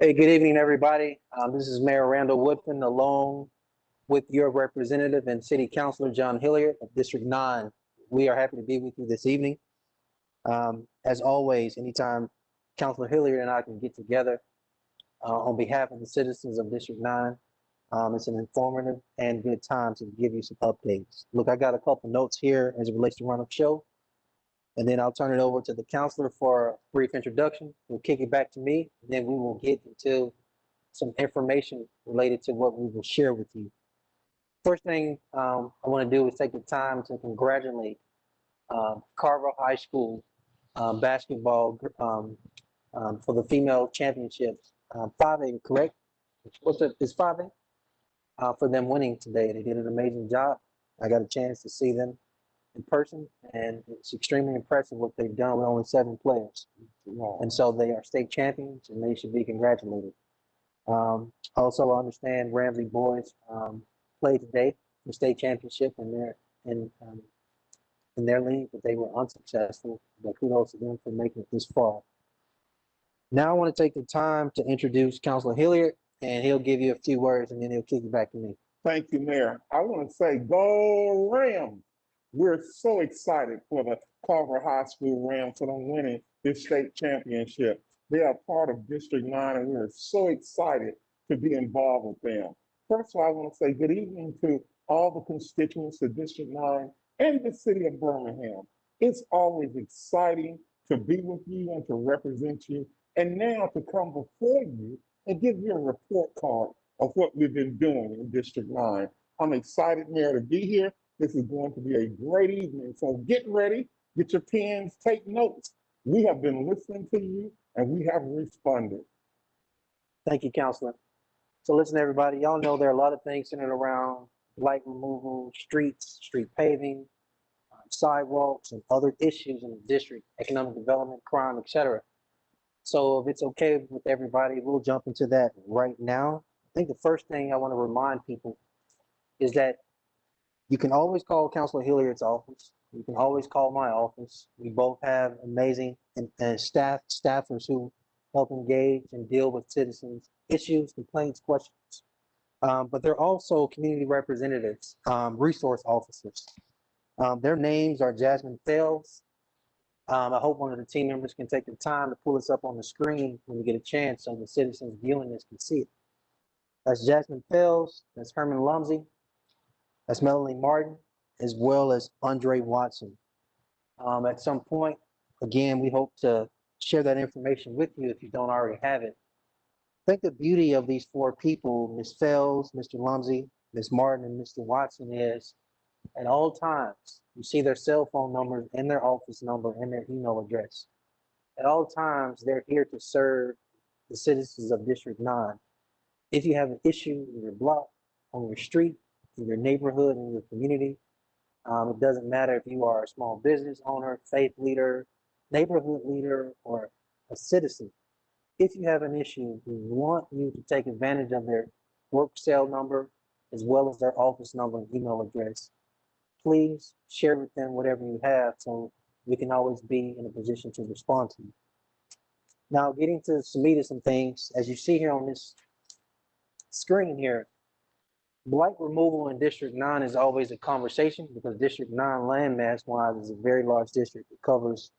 Hey, good evening, everybody. This is Mayor Randall Woodfin, along with your representative and City Councilor John Hilliard of District 9. We are happy to be with you this evening. As always, anytime Councilor Hilliard and I can get together on behalf of the citizens of District 9, it's an informative and good time to give you some updates. Look, I got a couple notes here as it relates to run of show, and then I'll turn it over to the councilor for a brief introduction. We'll kick it back to me, and then we will get into some information related to what we will share with you. First thing I want to do is take the time to congratulate Carver High School basketball for the female championships. 5A, correct? It's 5A? For them winning today. They did an amazing job. I got a chance to see them in person, and it's extremely impressive what they've done with only 7 players. And so they are state champions, and they should be congratulated. Also, I understand Ramsay boys played today for state championship in their league, but they were unsuccessful. But kudos to them for making it this far. Now I want to take the time to introduce Councilor Hilliard, and he'll give you a few words, and then he'll kick it back to me. Thank you, Mayor. I want to say, go Rams! We're so excited for the Carver High School Rams for them winning this state championship. They are part of District 9, and we're so excited to be involved with them. First of all, I want to say good evening to all the constituents of District 9 and the city of Birmingham. It's always exciting to be with you and to represent you, and now to come before you and give you a report card of what we've been doing in District 9. I'm excited, Mayor, to be here. This is going to be a great evening. So get ready, get your pens, take notes. We have been listening to you and we have responded. Thank you, Councilor. So listen, everybody, y'all know there are a lot of things centered around light removal, streets, street paving, sidewalks, and other issues in the district, economic development, crime, etc. So if it's okay with everybody, we'll jump into that right now. I think the first thing I want to remind people is that you can always call Councilor Hilliard's office. You can always call my office. We both have amazing staffers who help engage and deal with citizens' issues, complaints, questions. But they're also community representatives, resource officers. Their names are Jasmine Fels. I hope one of the team members can take the time to pull this up on the screen when we get a chance so the citizens viewing this can see it. That's Jasmine Fels, that's Herman Lumsey, that's Melanie Martin, as well as Andre Watson. At some point, again, we hope to share that information with you if you don't already have it. I think the beauty of these 4 people, Ms. Fels, Mr. Lumsey, Ms. Martin, and Mr. Watson, is at all times, you see their cell phone numbers and their office number and their email address. At all times, they're here to serve the citizens of District 9. If you have an issue in your block, on your street, in your neighborhood, in your community, it doesn't matter if you are a small business owner, faith leader, neighborhood leader, or a citizen. If you have an issue, we want you to take advantage of their work cell number as well as their office number and email address. Please share with them whatever you have so we can always be in a position to respond to you. Now, getting to some things, as you see here on this screen here, blight removal in District 9 is always a conversation because District 9 landmass wise is a very large district. It covers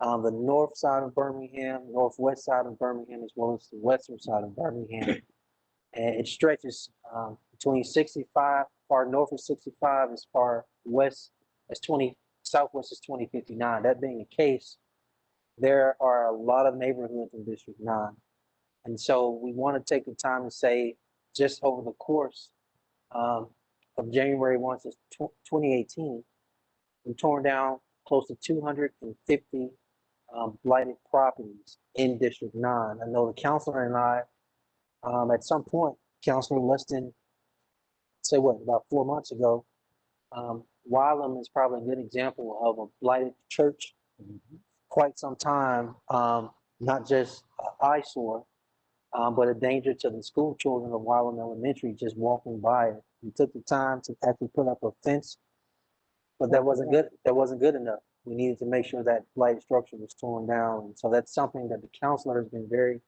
the north side of Birmingham, northwest side of Birmingham, as well as the western side of Birmingham. And it stretches between 65, far north of 65, as far west as southwest is 2059. That being the case, there are a lot of neighborhoods in District 9. And so we want to take the time to say, just over the course of January 1 to 2018, we torn down close to 250 blighted properties in District 9. I know the councilor and I, at some point, Councilor, less than, say what, about 4 months ago, Wylam is probably a good example of a blighted church. Quite some time, not just an eyesore, but a danger to the school children of Wylam Elementary just walking by it. We took the time to actually put up a fence, but that wasn't good. That wasn't good enough. We needed to make sure that blighted structure was torn down. So that's something that the councilor has been very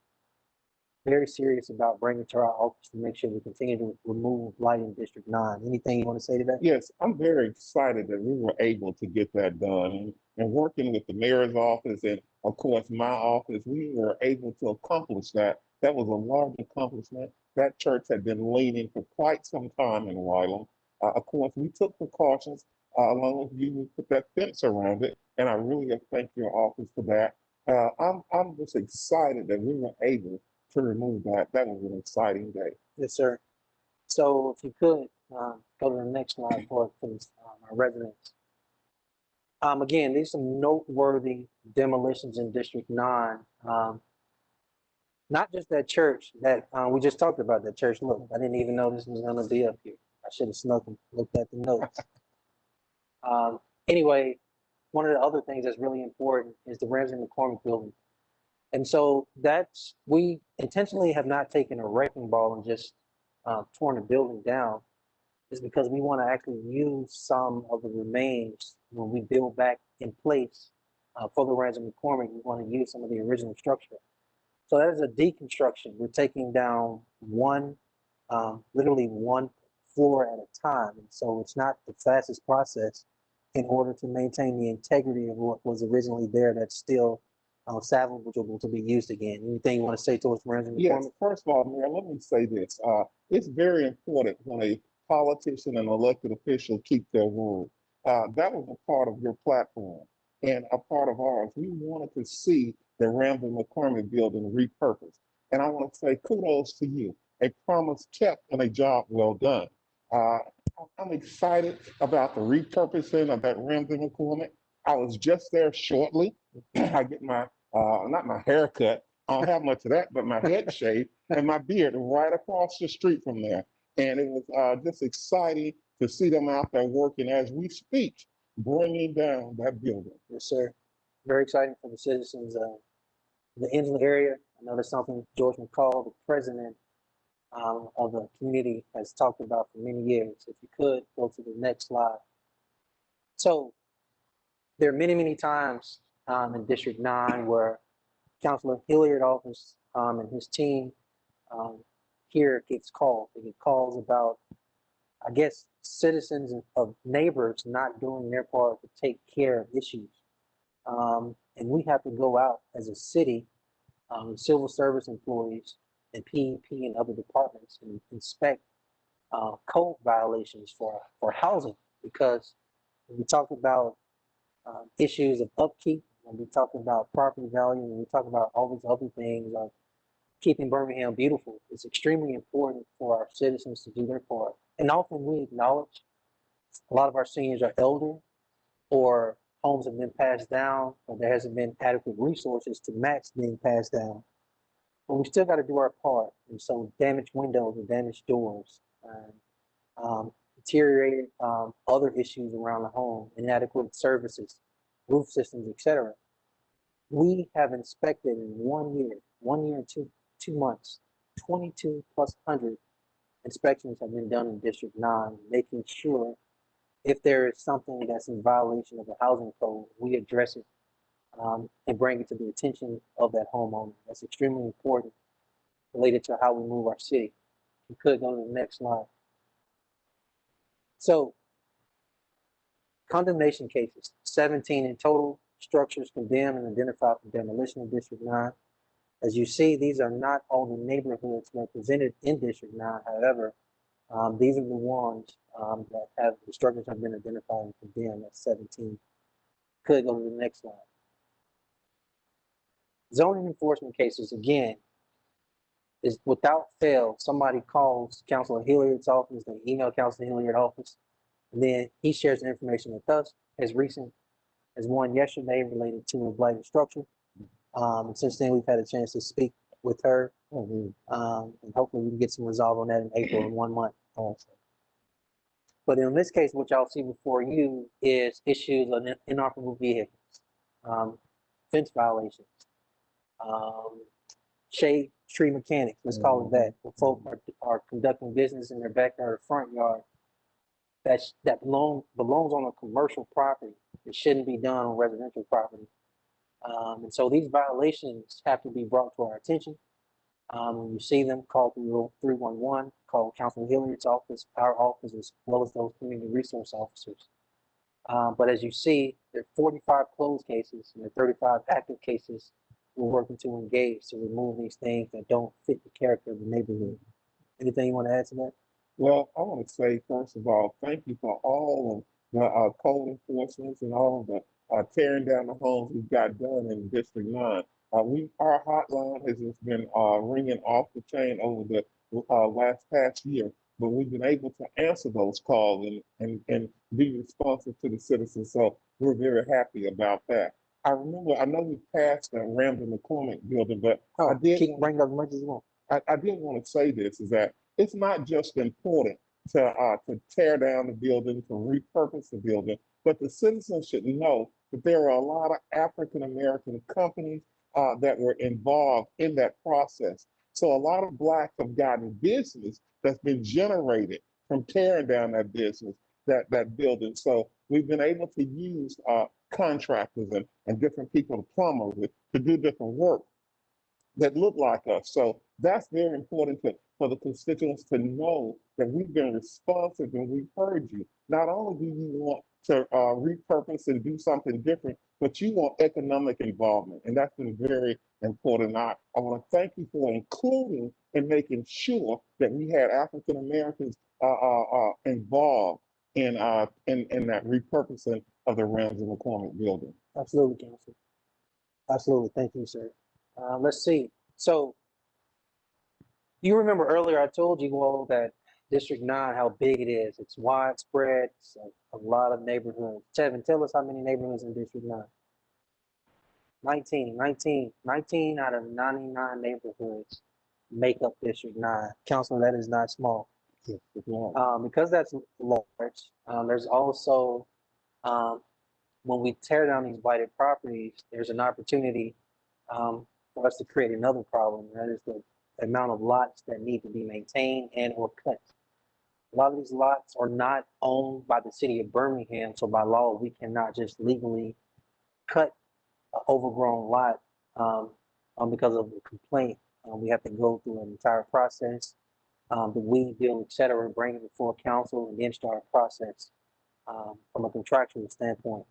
very serious about bringing to our office to make sure we continue to remove blight in District 9. Anything you want to say to that? Yes, I'm very excited that we were able to get that done. And working with the mayor's office and of course my office, we were able to accomplish that. That was a large accomplishment. That church had been leaning for quite some time in Wylam. Of course, we took precautions along with you. We put that fence around it, and I really thank your office for that. I'm just excited that we were able to remove that. That was an exciting day. Yes, sir. So if you could go to the next slide for please, our residents. Again, these are some noteworthy demolitions in District 9. Not just that church that we just talked about, that church. Look, I didn't even know this was going to be up here. I should have snuck and looked at the notes. Anyway, one of the other things that's really important is the Ramsay-McCormack building. And so we intentionally have not taken a wrecking ball and just torn the building down. Is because we want to actually use some of the remains when we build back in place for the Ramsay-McCormack. We want to use some of the original structure. So that is a deconstruction. We're taking down literally one floor at a time. And so it's not the fastest process in order to maintain the integrity of what was originally there that's still salvageable to be used again. Anything you want to say towards Ramsay-McCormack? Yes, first of all, Mayor, let me say this. It's very important when a politician and elected official keep their word. That was a part of your platform and a part of ours. We wanted to see the Ramsay-McCormack building repurposed. And I want to say kudos to you. A promise kept and a job well done. I'm excited about the repurposing of that Ramsay-McCormack. I was just there shortly. I get my, not my haircut, I don't have much of that, but my head shaved and my beard right across the street from there. And it was just exciting to see them out there working as we speak, bringing down that building. Yes, sir. Very exciting for the citizens of the Ensley area. I know that's something George McCall, the president of the community, has talked about for many years. If you could go to the next slide. So there are many, many times in District 9 where Councilor Hilliard office and his team here gets calls. They get calls about, I guess, citizens of neighbors not doing their part to take care of issues. And we have to go out as a city, civil service employees and PEP and other departments and inspect code violations for housing, because when we talk about issues of upkeep, when we talk about property value, when we talk about all these other things like keeping Birmingham beautiful, it's extremely important for our citizens to do their part. And often we acknowledge a lot of our seniors are elder, or homes have been passed down, or there hasn't been adequate resources to match being passed down. But we still got to do our part. And so damaged windows and damaged doors, deteriorated other issues around the home, inadequate services, roof systems, etc. We have inspected in 1 year and two months, 2,200+ inspections have been done in District 9, making sure if there is something that's in violation of the housing code, we address it and bring it to the attention of that homeowner. That's extremely important related to how we move our city. You could go to the next slide. So, condemnation cases, 17 in total, structures condemned and identified for demolition in District 9. As you see, these are not all the neighborhoods represented in District 9. However, these are the ones that have the structures have been identified and condemned. That's 17. Could go to the next slide. Zoning enforcement cases, again, is without fail, somebody calls Councilor Hilliard's office, they email Councilor Hilliard's office, and then he shares the information with us. As recent as one yesterday related to a blighted structure. And since then, we've had a chance to speak with her, and hopefully we can get some resolve on that in April in 1 month also. But in this case, what y'all see before you is issues of inoperable vehicles, fence violations, shade tree mechanics, let's call it that, where folk are conducting business in their backyard or front yard that belongs on a commercial property. It shouldn't be done on residential property. And so these violations have to be brought to our attention. When you see them, call 311, call Councilor Hilliard's office, our office, as well as those community resource officers. But as you see, there are 45 closed cases and there are 35 active cases. We're working to engage to remove these things that don't fit the character of the neighborhood. Anything you want to add to that? Well, I want to say, first of all, thank you for all of the code enforcement and all of the tearing down the homes we've got done in District 9. Our hotline has just been ringing off the chain over the past year, but we've been able to answer those calls and be responsive to the citizens. So we're very happy about that. I know we passed the Ramsay-McCormack building, but Oh, keep bringing up as much as you want. I did want to say this, is that it's not just important to tear down the building, to repurpose the building, but the citizens should know that there are a lot of African American companies that were involved in that process. So a lot of Blacks have gotten business that's been generated from tearing down that business, that building. So we've been able to use contractors and different people, plumbers, to do different work that look like us. So that's very important for the constituents to know that we've been responsive and we've heard you. Not only do you want to repurpose and do something different, but you want economic involvement. And that's been very important. I want to thank you for including and making sure that we had African Americans involved in that repurposing of the Ramsay-McCormack building. Absolutely, Councilor. Absolutely. Thank you, sir. Let's see. So you remember earlier I told you all that District 9, how big it is. It's widespread. It's a lot of neighborhoods. Tevin, tell us how many neighborhoods in District 9. 19 out of 99 neighborhoods make up District 9. Councilor, that is not small. Because that's large, there's also, when we tear down these blighted properties, there's an opportunity for us to create another problem. That is the amount of lots that need to be maintained and or cut. A lot of these lots are not owned by the city of Birmingham, so by law, we cannot just legally cut an overgrown lot because of a complaint. We have to go through an entire process, the weed bill, et cetera, and bring it before council and then start a process from a contractual standpoint.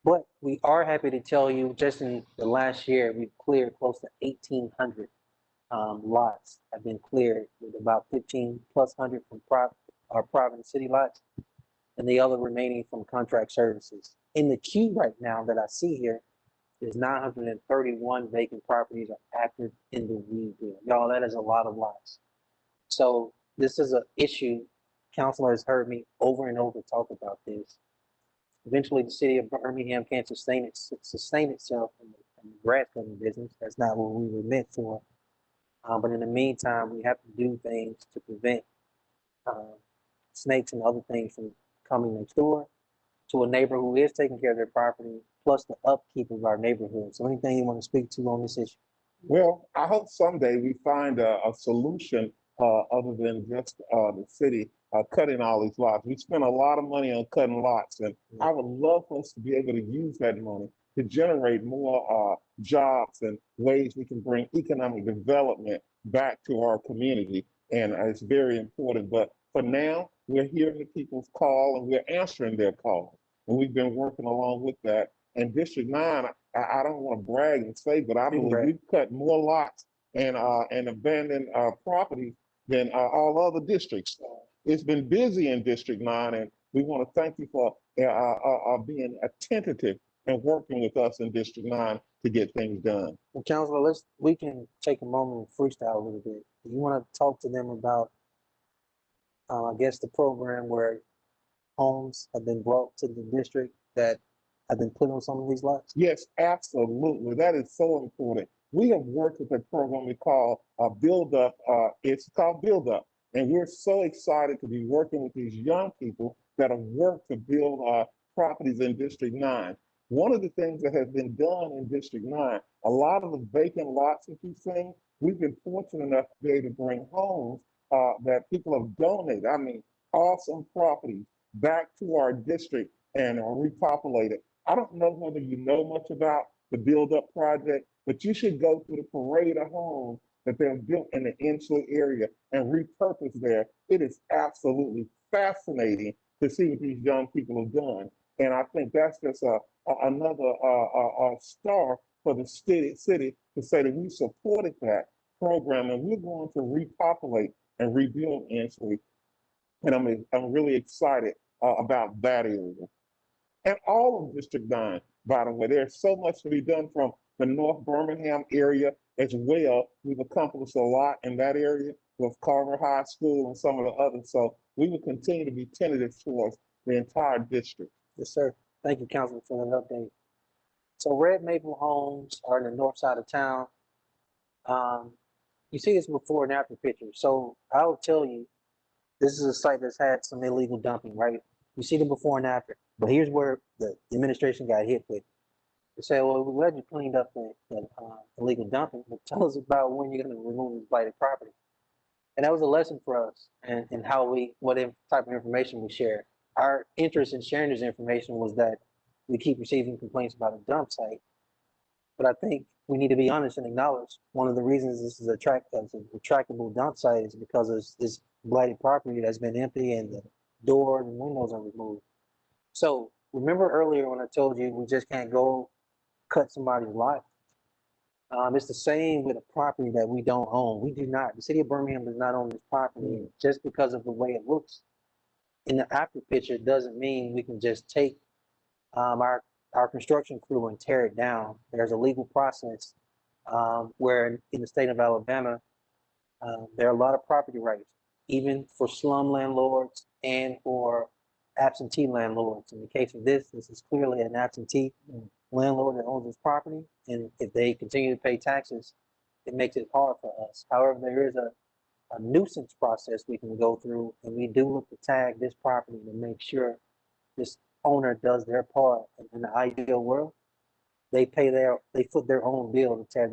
But we are happy to tell you, just in the last year, we've cleared close to 1,800 lots have been cleared, with about 15 plus hundred from our private and city lots, and the other remaining from contract services. In the queue right now that I see here is 931 vacant properties are active in the weed bill. Y'all, that is a lot of lots. So this is an issue. Councilor has heard me over and over talk about this. Eventually, the city of Birmingham can't sustain itself in the grass cutting business. That's not what we were meant for. But in the meantime, we have to do things to prevent snakes and other things from coming next door to a neighbor who is taking care of their property, plus the upkeep of our neighborhood. So anything you want to speak to on this issue? Well, I hope someday we find a solution other than just the city cutting all these lots. We spend a lot of money on cutting lots, and I would love for us to be able to use that money to generate more jobs and ways we can bring economic development back to our community. And it's very important. But for now, we're hearing the people's call and we're answering their calls. And we've been working along with that. And District 9, I don't want to brag and say, but I believe we've cut more lots and abandoned properties than all other districts. It's been busy in District 9, and we want to thank you for being attentive and working with us in District 9 to get things done. Well, Councilor, we can take a moment and freestyle a little bit. Do you want to talk to them about, I guess, the program where homes have been brought to the district that have been put on some of these lots? Yes, absolutely. That is so important. We have worked with a program we call Build Up. It's called Build Up. And we're so excited to be working with these young people that have worked to build properties in District 9. One of the things that has been done in District 9, a lot of the vacant lots that you've seen, we've been fortunate enough to be able to bring homes that people have donated. I mean, awesome properties back to our district and repopulate it. I don't know whether you know much about the Build Up project, but you should go through the parade of homes that they've built in the Ensley area and repurposed there. It is absolutely fascinating to see what these young people have done. And I think that's just another star for the city to say that we supported that program and we're going to repopulate and rebuild Ensley. And I'm really excited about that area. And all of District 9, by the way, there's so much to be done from the North Birmingham area as well. We've accomplished a lot in that area with Carver High School and some of the others. So we will continue to be tentative towards the entire district. Yes, sir. Thank you, Councilman, for that update. So Red Maple homes are in the north side of town. You see this before and after pictures. So I'll tell you, this is a site that's had some illegal dumping, right? You see the before and after. But here's where the administration got hit with. They say, well, we're glad you cleaned up the illegal dumping, but tell us about when you're going to remove this blighted property. And that was a lesson for us and how what type of information we share. Our interest in sharing this information was that we keep receiving complaints about a dump site. But I think we need to be honest and acknowledge one of the reasons this is a attractable dump site is because of this blighted property that's been empty and the doors and windows are removed. So remember earlier when I told you we just can't go cut somebody's lot? It's the same with a property that we don't own. We do not. The city of Birmingham does not own this property just because of the way it looks. In the after picture doesn't mean we can just take our construction crew and tear it down. There's a legal process where in the state of Alabama, there are a lot of property rights, even for slum landlords and for absentee landlords. In the case of this is clearly an absentee landlord that owns this property, and if they continue to pay taxes, it makes it hard for us. However, there is a nuisance process we can go through, and we do look to tag this property to make sure this owner does their part. And in the ideal world, they foot their own bill to tear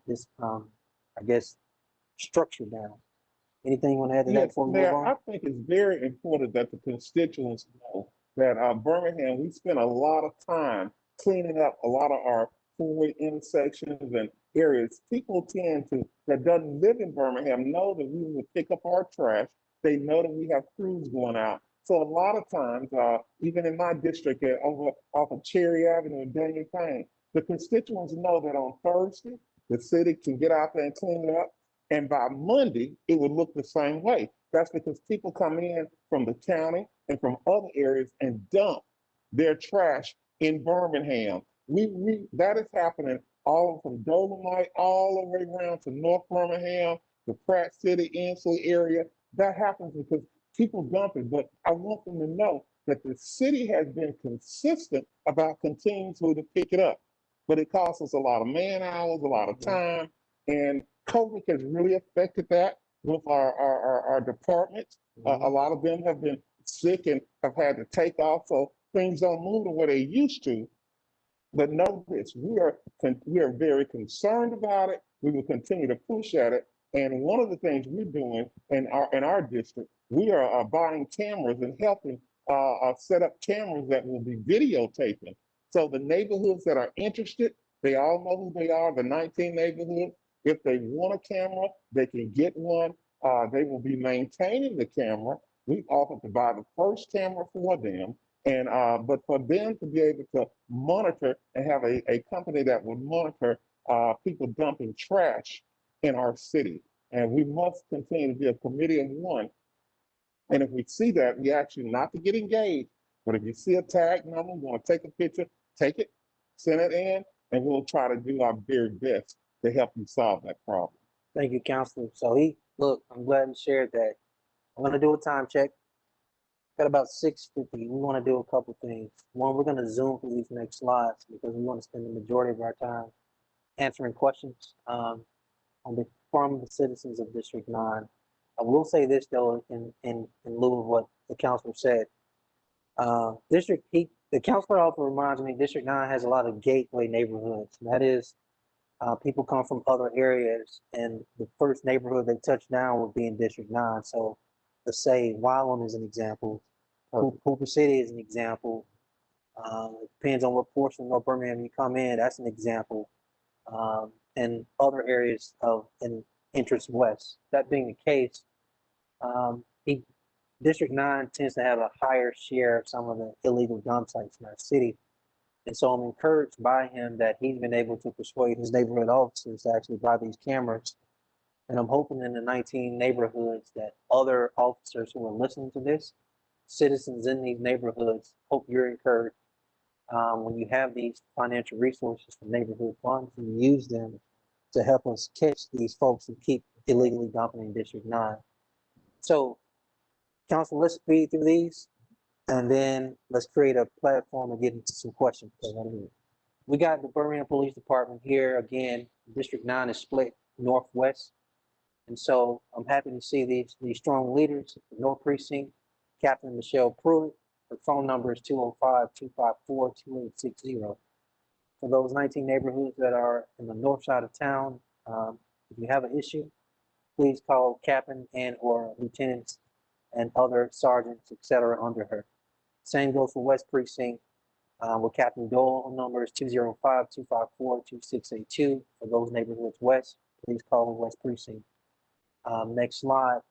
this I guess structure down. Anything you want to add to that before we move Mayor, on? I think it's very important that the constituents know that Birmingham, we spend a lot of time cleaning up a lot of our four-way intersections and areas. People that doesn't live in Birmingham know that we will pick up our trash. They know that we have crews going out. So a lot of times, even in my district, over off of Cherry Avenue and Daniel Payne, the constituents know that on Thursday, the city can get out there and clean it up. And by Monday, it would look the same way. That's because people come in from the county and from other areas and dump their trash in Birmingham. That is happening all from Dolomite all the way around to North Birmingham, the Pratt City, Ensley area. That happens because people dump it. But I want them to know that the city has been consistent about continuing to pick it up. But it costs us a lot of man hours, a lot of time, and COVID has really affected that with our departments. A lot of them have been sick and have had to take off, so things don't move the way they used to. But know this, we are very concerned about it. We will continue to push at it. And one of the things we're doing in our district, we are buying cameras and helping set up cameras that will be videotaping. So the neighborhoods that are interested, they all know who they are, the 19 neighborhoods. If they want a camera, they can get one. They will be maintaining the camera. We've offered to buy the first camera for them. And but for them to be able to monitor and have a company that will monitor people dumping trash in our city. And we must continue to be a committee of one. And if we see that, we ask you not to get engaged. But if you see a tag number, we want to take a picture, take it, send it in, and we'll try to do our very best to help you solve that problem. Thank you, Counselor. So look, I'm glad you shared that. I'm gonna do a time check. Got about 6:50. We want to do a couple things. One, we're gonna zoom through these next slides because we want to spend the majority of our time answering questions from the citizens of District 9. I will say this though, in lieu of what the counselor said. The counselor also reminds me District 9 has a lot of gateway neighborhoods. And that is, people come from other areas, and the first neighborhood they touch down would be in District 9. So let's say Wylam is an example, Cooper City is an example. It depends on what portion of North Birmingham you come in, that's an example. And other areas in entrance west. That being the case, he District 9 tends to have a higher share of some of the illegal dump sites in our city. And so I'm encouraged by him that he's been able to persuade his neighborhood officers to actually buy these cameras. And I'm hoping in the 19 neighborhoods that other officers who are listening to this, citizens in these neighborhoods, hope you're encouraged when you have these financial resources from neighborhood funds and use them to help us catch these folks who keep illegally dumping in District 9. So, Council, let's speed through these and then let's create a platform and get into some questions. We got the Birmingham Police Department here. Again, District 9 is split northwest. And so I'm happy to see these strong leaders. The North Precinct, Captain Michelle Pruitt. Her phone number is 205-254-2860. For those 19 neighborhoods that are in the north side of town, if you have an issue, please call Captain and or lieutenants and other sergeants, etc. under her. Same goes for West Precinct with Captain Dole. Number is 205-254-2682. For those neighborhoods west, please call West Precinct. Next slide.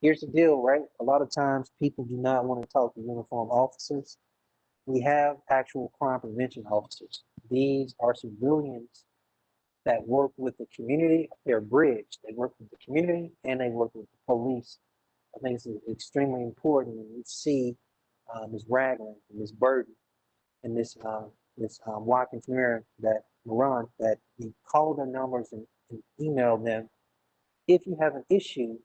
Here's the deal, right? A lot of times people do not want to talk to uniformed officers. We have actual crime prevention officers. These are civilians that work with the community. They're bridged. They work with the community and they work with the police. I think it's extremely important when we see Ms. Ragland and Ms. Burton and this Watkins Mirror that Moran, that you call their numbers and email them. If you have an issue,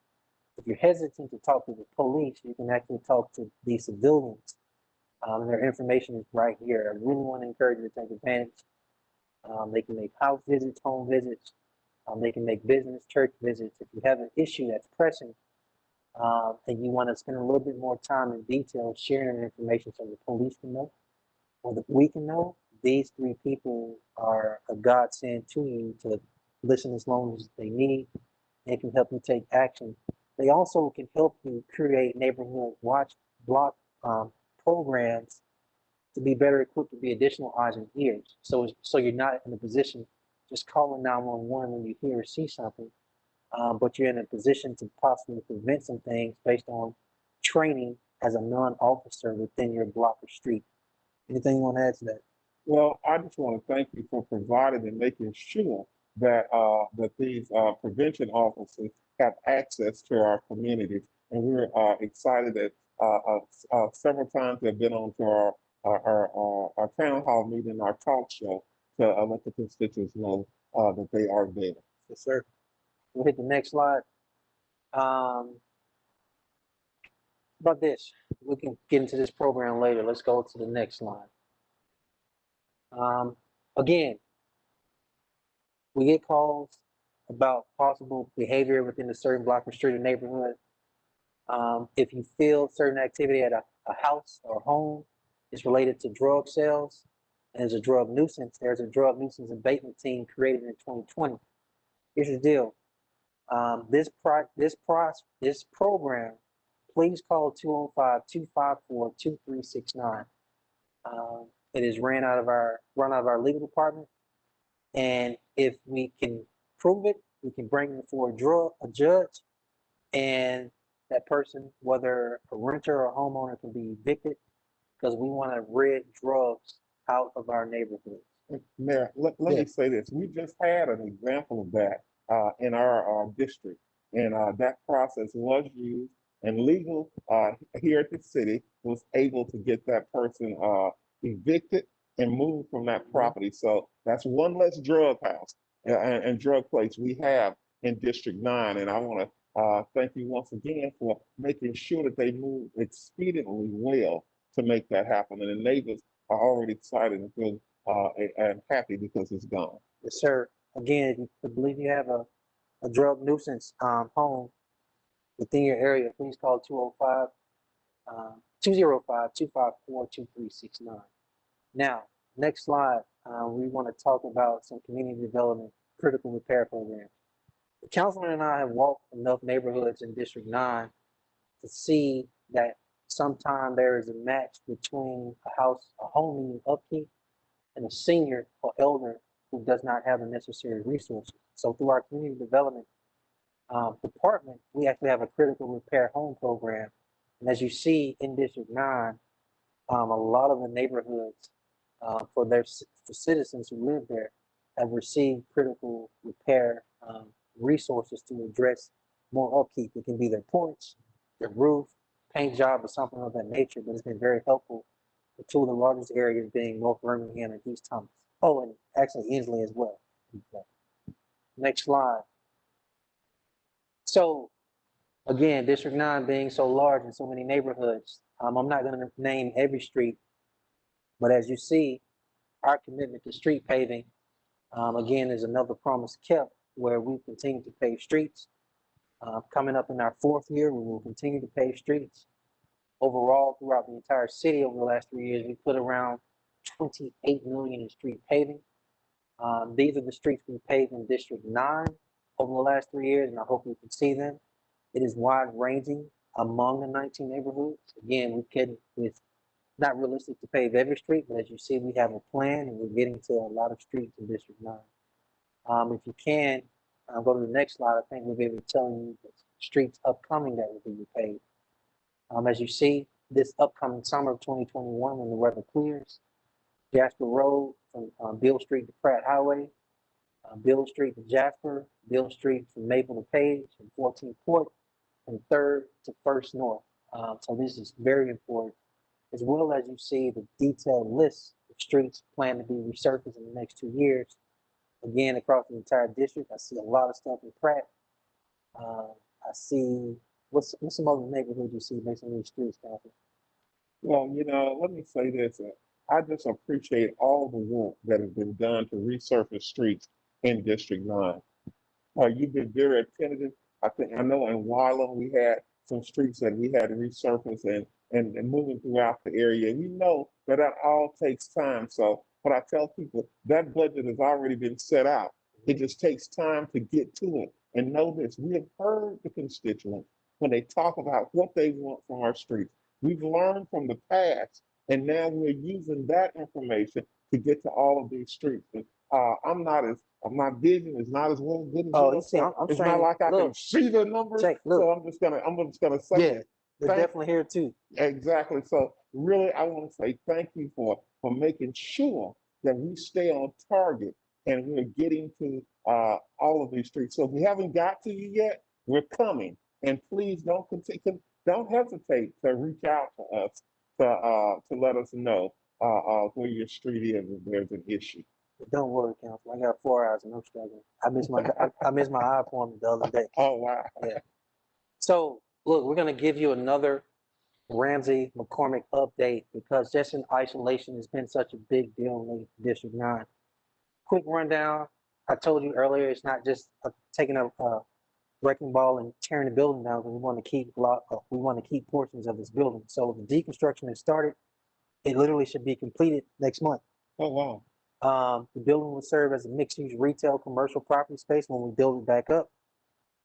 if you're hesitant to talk to the police, you can actually talk to the civilians. Their information is right here. I really want to encourage you to take advantage. They can make house visits, home visits. They can make business, church visits. If you have an issue that's pressing and you want to spend a little bit more time in detail sharing information so the police can know or that we can know, these three people are a godsend to you to listen as long as they need. They can help you take action. They also can help you create neighborhood watch block programs to be better equipped to be additional eyes and ears. So you're not in a position just calling 911 when you hear or see something, but you're in a position to possibly prevent some things based on training as a non-officer within your block or street. Anything you want to add to that? Well, I just want to thank you for providing and making sure that that these prevention officers have access to our communities, and we're excited that several times they've been on to our town hall meeting, our talk show, to let the constituents know that they are there. Yes, sir. We'll hit the next slide. About this, we can get into this program later. Let's go to the next slide. Again, we get calls about possible behavior within a certain block or street or neighborhood. If you feel certain activity at a house or home is related to drug sales and is a drug nuisance, there's a drug nuisance abatement team created in 2020. Here's the deal. This program, please call 205-254-2369. It is run out of our legal department, and if we can prove it, we can bring it before a judge, and that person, whether a renter or a homeowner, can be evicted because we want to rid drugs out of our neighborhood. Mayor, let me say this. We just had an example of that in our district, and that process was used, and legal here at the city was able to get that person evicted and moved from that property. So that's one less drug house and drug place we have in District 9, and I want to thank you once again for making sure that they move expediently well to make that happen, and the neighbors are already excited and feel and happy because it's gone. Yes, sir. Again, if you believe you have a drug nuisance home within your area, please call 205-254-2369. Now, next slide, we want to talk about some community development critical repair programs. The councilman and I have walked enough neighborhoods in District 9 to see that sometimes there is a match between a home needing upkeep and a senior or elder who does not have the necessary resources. So through our community development department, we actually have a critical repair home program. And as you see in District 9, a lot of the neighborhoods for citizens who live there have received critical repair resources to address more upkeep. It can be their porch, their roof, paint job, or something of that nature, but it's been very helpful. The two of the largest areas being North Birmingham and East Thomas. Oh, and actually Ensley as well. Next slide. So again, District 9 being so large and so many neighborhoods, I'm not going to name every street, but as you see, our commitment to street paving, again, is another promise kept where we continue to pave streets. Coming up in our 4th year, we will continue to pave streets. Overall, throughout the entire city over the last 3 years, we put around 28 million in street paving. These are the streets we paved in District 9 over the last 3 years, and I hope you can see them. It is wide ranging among the 19 neighborhoods. Again, it's not realistic to pave every street, but as you see, we have a plan and we're getting to a lot of streets in District 9. If you can, go to the next slide. I think we'll be able to tell you the streets upcoming that will be repaved. As you see, this upcoming summer of 2021, when the weather clears, Jasper Road from Beale Street to Pratt Highway, Beale Street to Jasper, Beale Street from Maple to Page, and 14th Port, from 3rd to 1st North. So this is very important, as well as you see the detailed list of streets planned to be resurfaced in the next 2 years. Again, across the entire district, I see a lot of stuff in Pratt. I see, what's some other neighborhoods you see based on these streets, Council? Well, let me say this. I just appreciate all the work that has been done to resurface streets in District 9. You've been very attentive. I know in Wylam we had some streets that we had to resurface and moving throughout the area. We know that all takes time. So what I tell people, that budget has already been set out. It just takes time to get to it. And know this, we have heard the constituents when they talk about what they want from our streets. We've learned from the past, and now we're using that information to get to all of these streets. And, my vision is not as well good as Oh, you yours, see, so I'm it's trying, not like I can look, see the numbers. check, look. So I'm just gonna say Yeah, it. they're Thank- definitely here too. Exactly. So really, I want to say thank you for making sure that we stay on target and we're getting to all of these streets. So if we haven't got to you yet, we're coming. And please don't hesitate to reach out to us to let us know where your street is if there's an issue. But don't worry, Council. I got 4 hours and I'm struggling. I missed my eye appointment the other day. Oh wow. Yeah. So look, we're gonna give you another Ramsay-McCormack update because just in isolation, it's been such a big deal in District 9. Quick rundown. I told you earlier, it's not just taking a wrecking ball and tearing the building down, because we want to keep portions of this building. So the deconstruction has started. It literally should be completed next month. Oh wow. The building will serve as a mixed-use retail commercial property space when we build it back up.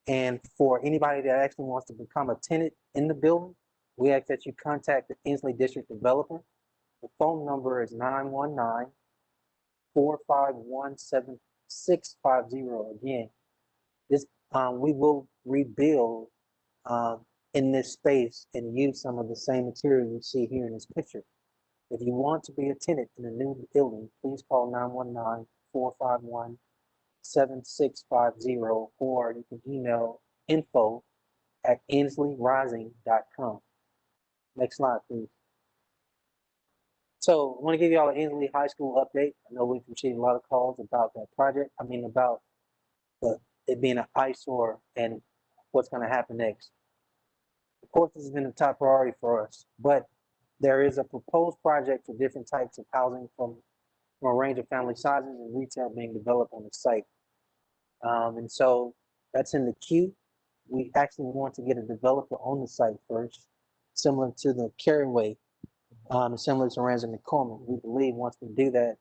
And for anybody that actually wants to become a tenant in the building, we ask that you contact the Ensley District Developer. The phone number is 919-451-7650. Again, this we will rebuild in this space and use some of the same material you see here in this picture. If you want to be a tenant in a new building, please call 919-451-7650, or you can email info@ensleyrising.com. Next slide, please. So I want to give you all an Ensley High School update. I know we've received a lot of calls about that project. About it being an eyesore and what's going to happen next. Of course, this has been a top priority for us, but there is a proposed project for different types of housing from a range of family sizes and retail being developed on the site. And so that's in the queue. We actually want to get a developer on the site first, similar to the Carraway, similar to Ramsay-McCormack. We believe once we do that,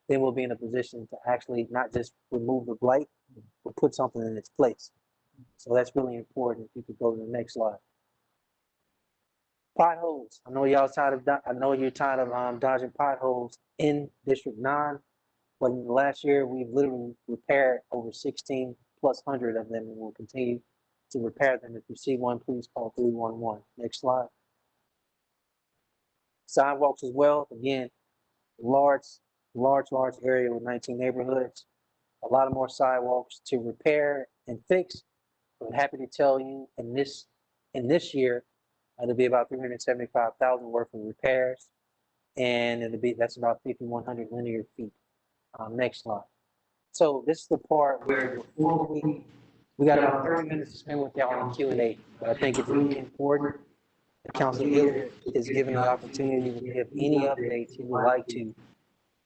then we'll be in a position to actually not just remove the blight, but put something in its place. So that's really important. If you could go to the next slide. Potholes. I know you're tired of dodging potholes in District 9. But in the last year, we've literally repaired over 16+100 of them, and we'll continue to repair them. If you see one, please call 311. Next slide. Sidewalks as well. Again, large area with 19 neighborhoods. A lot of more sidewalks to repair and fix. I'm happy to tell you in this year, it'll be about 375,000 worth of repairs, and that's about 5,100 linear feet. Next slide. So this is the part where before we got about 30 minutes to spend with y'all on Q&A, but I think it's really important that Councilor Hilliard is given the opportunity to give any updates he would like to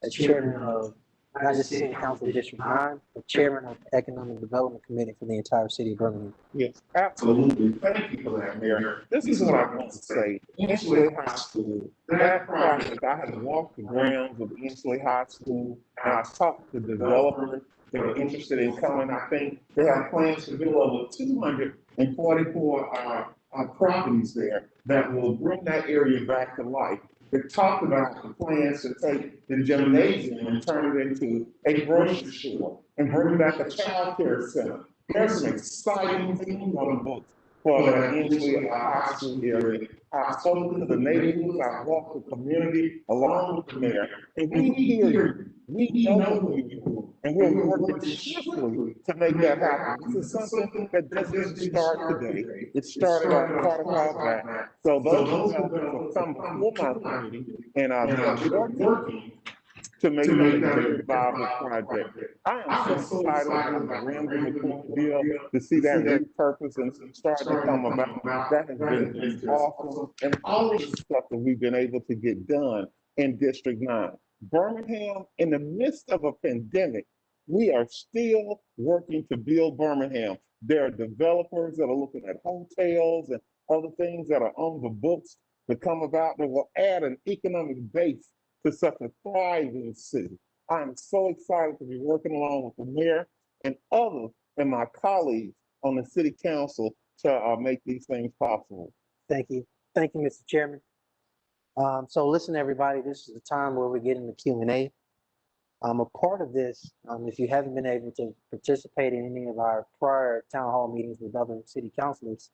as chairman of not just City Council District 9, but chairman of the Economic Development Committee for the entire city of Birmingham. Yes, absolutely. Thank you for that, Mayor. This is what I want to say. Ensley High School, that project, I had walked the grounds of Ensley High School, and I talked to developers that are interested in coming. I think they have plans to build over 244 properties there that will bring that area back to life. They talked about the plans to take the gymnasium and turn it into a grocery store and bring back a child care center. There's some exciting things on the books for the Ensley High School area. I've spoken to the neighborhoods, I've walked the community along with the mayor, and we hear you. We know what you do, and we're working swiftly to make that happen. This is something that doesn't start today. It started on quite a while back. So those developers will come before my committee, and they're working to make that a very viable project. I am so excited about the Ramsay-McCormack deal to see that repurposed and start to come about. That has been awesome. And all of the stuff that we've been able to get done in District 9. Birmingham, in the midst of a pandemic, we are still working to build Birmingham. There are developers that are looking at hotels and other things that are on the books to come about that will add an economic base to such a thriving city. I'm so excited to be working along with the mayor and others and my colleagues on the city council to make these things possible. Thank you. Thank you, Mr. Chairman. So listen, everybody, this is the time where we get into Q&A. A part of this, if you haven't been able to participate in any of our prior town hall meetings with other city councilors,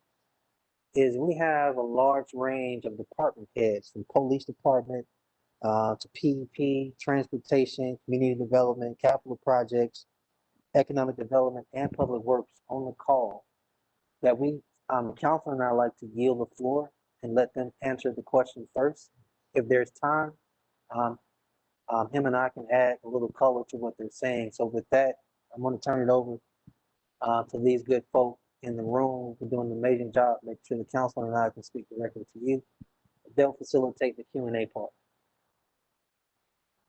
is we have a large range of department heads, from police department to PEP, transportation, community development, capital projects, economic development, and public works on the call. That we, Councilor and I like to yield the floor and let them answer the question first. If there's time, him and I can add a little color to what they're saying. So with that, I'm going to turn it over to these good folk in the room who are doing an amazing job. Make sure the Councilor and I can speak directly to you. They'll facilitate the Q&A part.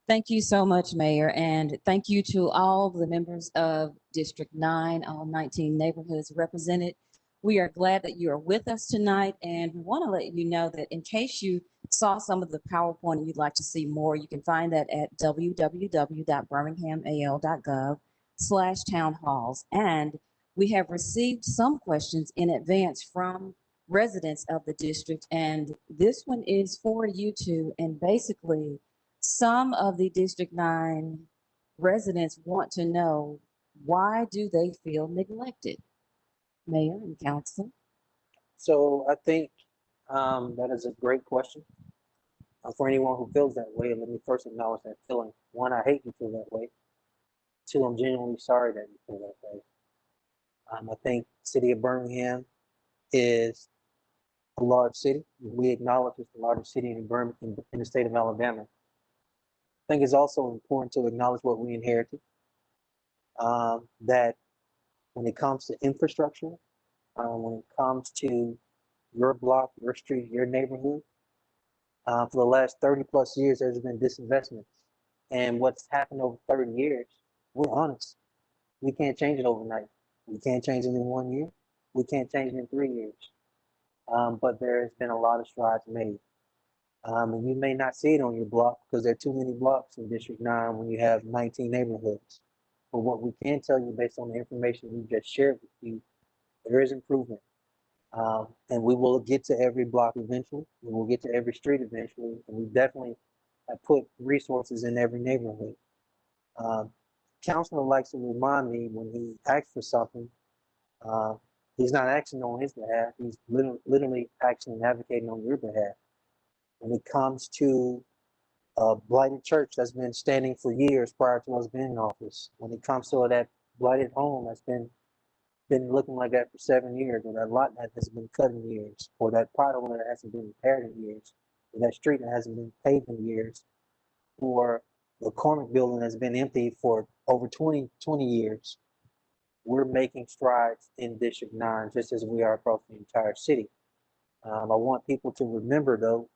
Thank you so much, Mayor, and thank you to all the members of District 9, all 19 neighborhoods represented. We are glad that you are with us tonight, and we want to let you know that in case you saw some of the PowerPoint and you'd like to see more, you can find that at www.birminghamal.gov/townhalls. And we have received some questions in advance from residents of the district, and this one is for you two. And basically, some of the District 9 residents want to know, why do they feel neglected? Mayor and Council. So I think that is a great question. For anyone who feels that way, let me first acknowledge that feeling. One, I hate you feel that way. Two, I'm genuinely sorry that you feel that way. I think the city of Birmingham is a large city. We acknowledge it's the largest city in the state of Alabama. I think it's also important to acknowledge what we inherited. That when it comes to infrastructure, when it comes to your block, your street, your neighborhood, for the last 30+ years, there's been disinvestment. And what's happened over 30 years, we're honest. We can't change it overnight. We can't change it in 1 year. We can't change it in 3 years. But there's been a lot of strides made. And you may not see it on your block because there are too many blocks in District 9 when you have 19 neighborhoods. But what we can tell you based on the information we just shared with you, there is improvement. And we will get to every block eventually. We will get to every street eventually. And we definitely have put resources in every neighborhood. Councilman likes to remind me when he asks for something, uh, he's not acting on his behalf. He's literally acting and advocating on your behalf. When it comes to a blighted church that's been standing for years prior to us being in office, when it comes to that blighted home that's been looking like that for 7 years, or that lot that has been cut in years, or that pothole that hasn't been repaired in years, or that street that hasn't been paved in years, or the McCormack building that's been empty for over 20 years. We're making strides in District 9, just as we are across the entire city. I want people to remember, though,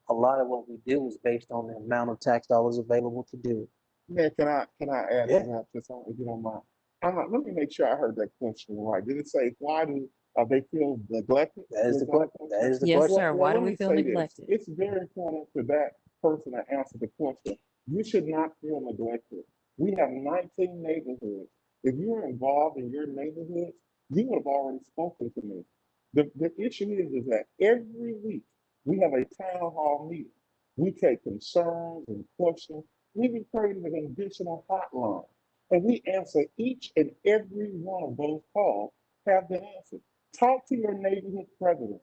a lot of what we do is based on the amount of tax dollars available to do it. Yeah, can I add Yeah. to that, just if you don't mind? Let me make sure I heard that question right. Did it say, why do they feel neglected? That is the question. That is the Yes, question. sir. Why do let we me feel say this. neglected? It's very important for that person to answer the question. You should not feel neglected. We have 19 neighborhoods. If you're involved in your neighborhood, you would have already spoken to me. The issue is that every week we have a town hall meeting. We take concerns and questions. We've created an additional hotline, and we answer each and every one of those calls, have been answered. Talk to your neighborhood president.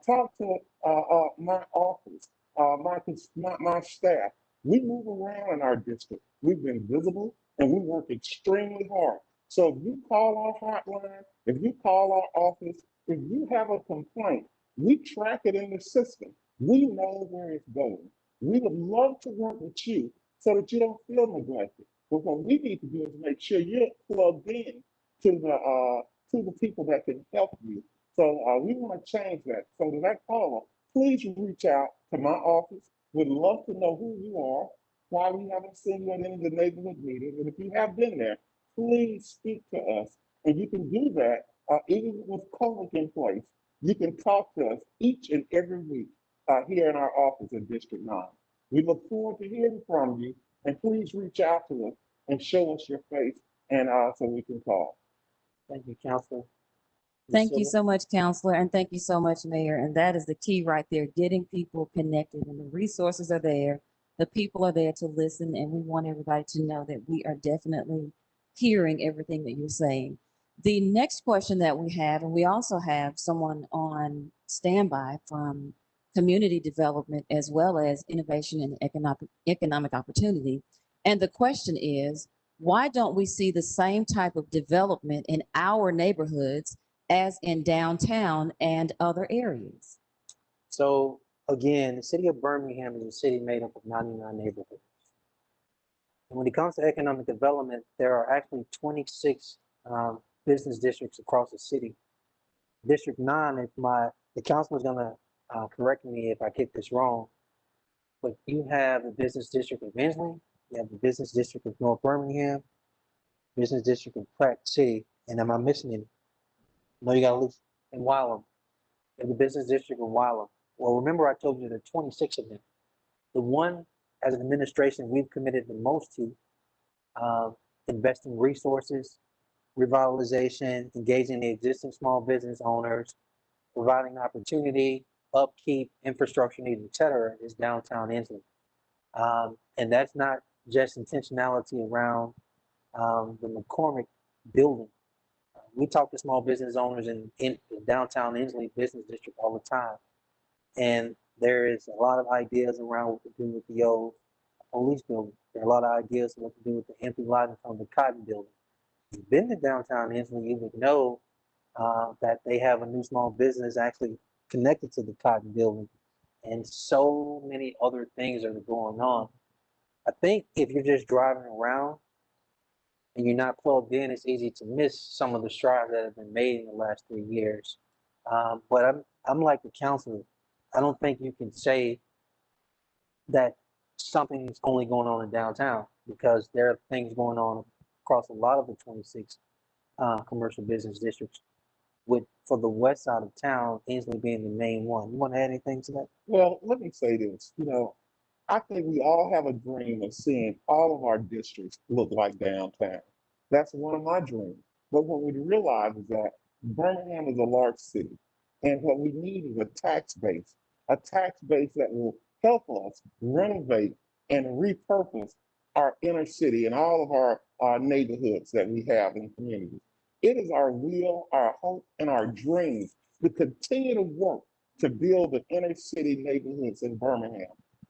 Talk to my office, my staff. We move around in our district. We've been visible and we work extremely hard. So if you call our hotline, if you call our office, if you have a complaint, we track it in the system. We know where it's going. We would love to work with you so that you don't feel neglected. But what we need to do is make sure you're plugged in to the people that can help you. So we want to change that. So to that caller, please reach out to my office. We'd love to know who you are, why we haven't seen you at any of the neighborhood meetings. And if you have been there, please speak to us. And you can do that even with COVID in place. You can talk to us each and every week here in our office in District 9. We look forward to hearing from you, and please reach out to us and show us your face, and so we can call. Thank you, Councilor. Thank you so much, Counselor, and thank you so much, Mayor. And that is the key right there, getting people connected, and the resources are there. The people are there to listen, and we want everybody to know that we are definitely hearing everything that you're saying. The next question that we have, and we also have someone on standby from community development as well as innovation and economic opportunity. And the question is, why don't we see the same type of development in our neighborhoods as in downtown and other areas? So again, the city of Birmingham is a city made up of 99 neighborhoods. And when it comes to economic development, there are actually 26 business districts across the city. District 9, if the council is gonna correct me if I get this wrong, but you have the business district of Ensley, you have the business district of North Birmingham, business district of Pratt City, and am I missing any? No, you gotta lose in Wylam, in the business district of Wylam. Well, remember I told you there are 26 of them. The one, as an administration, we've committed the most to investing resources, revitalization, engaging the existing small business owners, providing opportunity, upkeep, infrastructure needs, et cetera, is downtown Ensley. And that's not just intentionality around the McCormack building. We talk to small business owners in downtown Ensley business district all the time. And there is a lot of ideas around what to do with the old police building. There are a lot of ideas what to do with the empty lot in front of the Cotton building. If you've been to downtown Ensley, you would know that they have a new small business actually connected to the Cotton building, and so many other things are going on. I think if you're just driving around and you're not plugged in, it's easy to miss some of the strides that have been made in the last 3 years. But I'm like the councilor. I don't think you can say that something's only going on in downtown, because there are things going on across a lot of the 26 commercial business districts, with for the west side of town, Ensley being the main one. You want to add anything to that? Well, let me say this. I think we all have a dream of seeing all of our districts look like downtown. That's one of my dreams. But what we realize is that Birmingham is a large city, and what we need is a tax base that will help us renovate and repurpose our inner city and all of our neighborhoods that we have in communities. It is our will, our hope, and our dream to continue to work to build the inner city neighborhoods in Birmingham.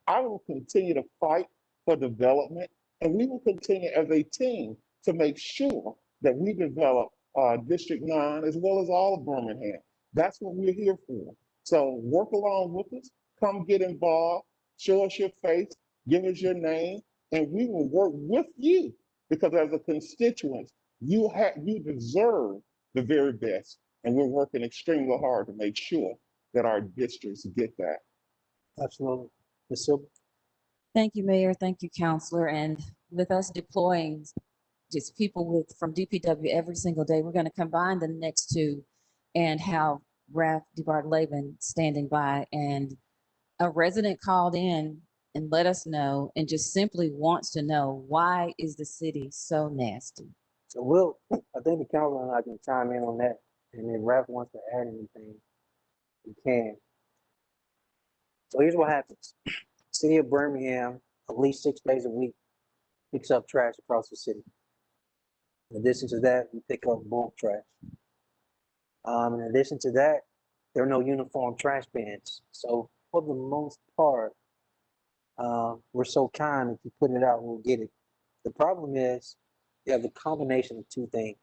I will continue to fight for development, and we will continue as a team to make sure that we develop District 9 as well as all of Birmingham. That's what we're here for. So work along with us, come get involved, show us your face, give us your name, and we will work with you because as a constituent, you deserve the very best. And we're working extremely hard to make sure that our districts get that. Absolutely. Ms. Silver? Thank you, Mayor. Thank you, Councilor. And with us deploying just people from DPW every single day, we're going to combine the next two and have Raf DeBart-Laban standing by. And a resident called in and let us know and just simply wants to know, why is the city so nasty? So I think the council and I can chime in on that. And if Ralph wants to add anything, he can. So here's what happens. City of Birmingham, at least 6 days a week, picks up trash across the city. In addition to that, we pick up bulk trash. In addition to that, there are no uniform trash bins. So for the most part, we're so kind, if you put it out, we'll get it. The problem is you have the combination of two things.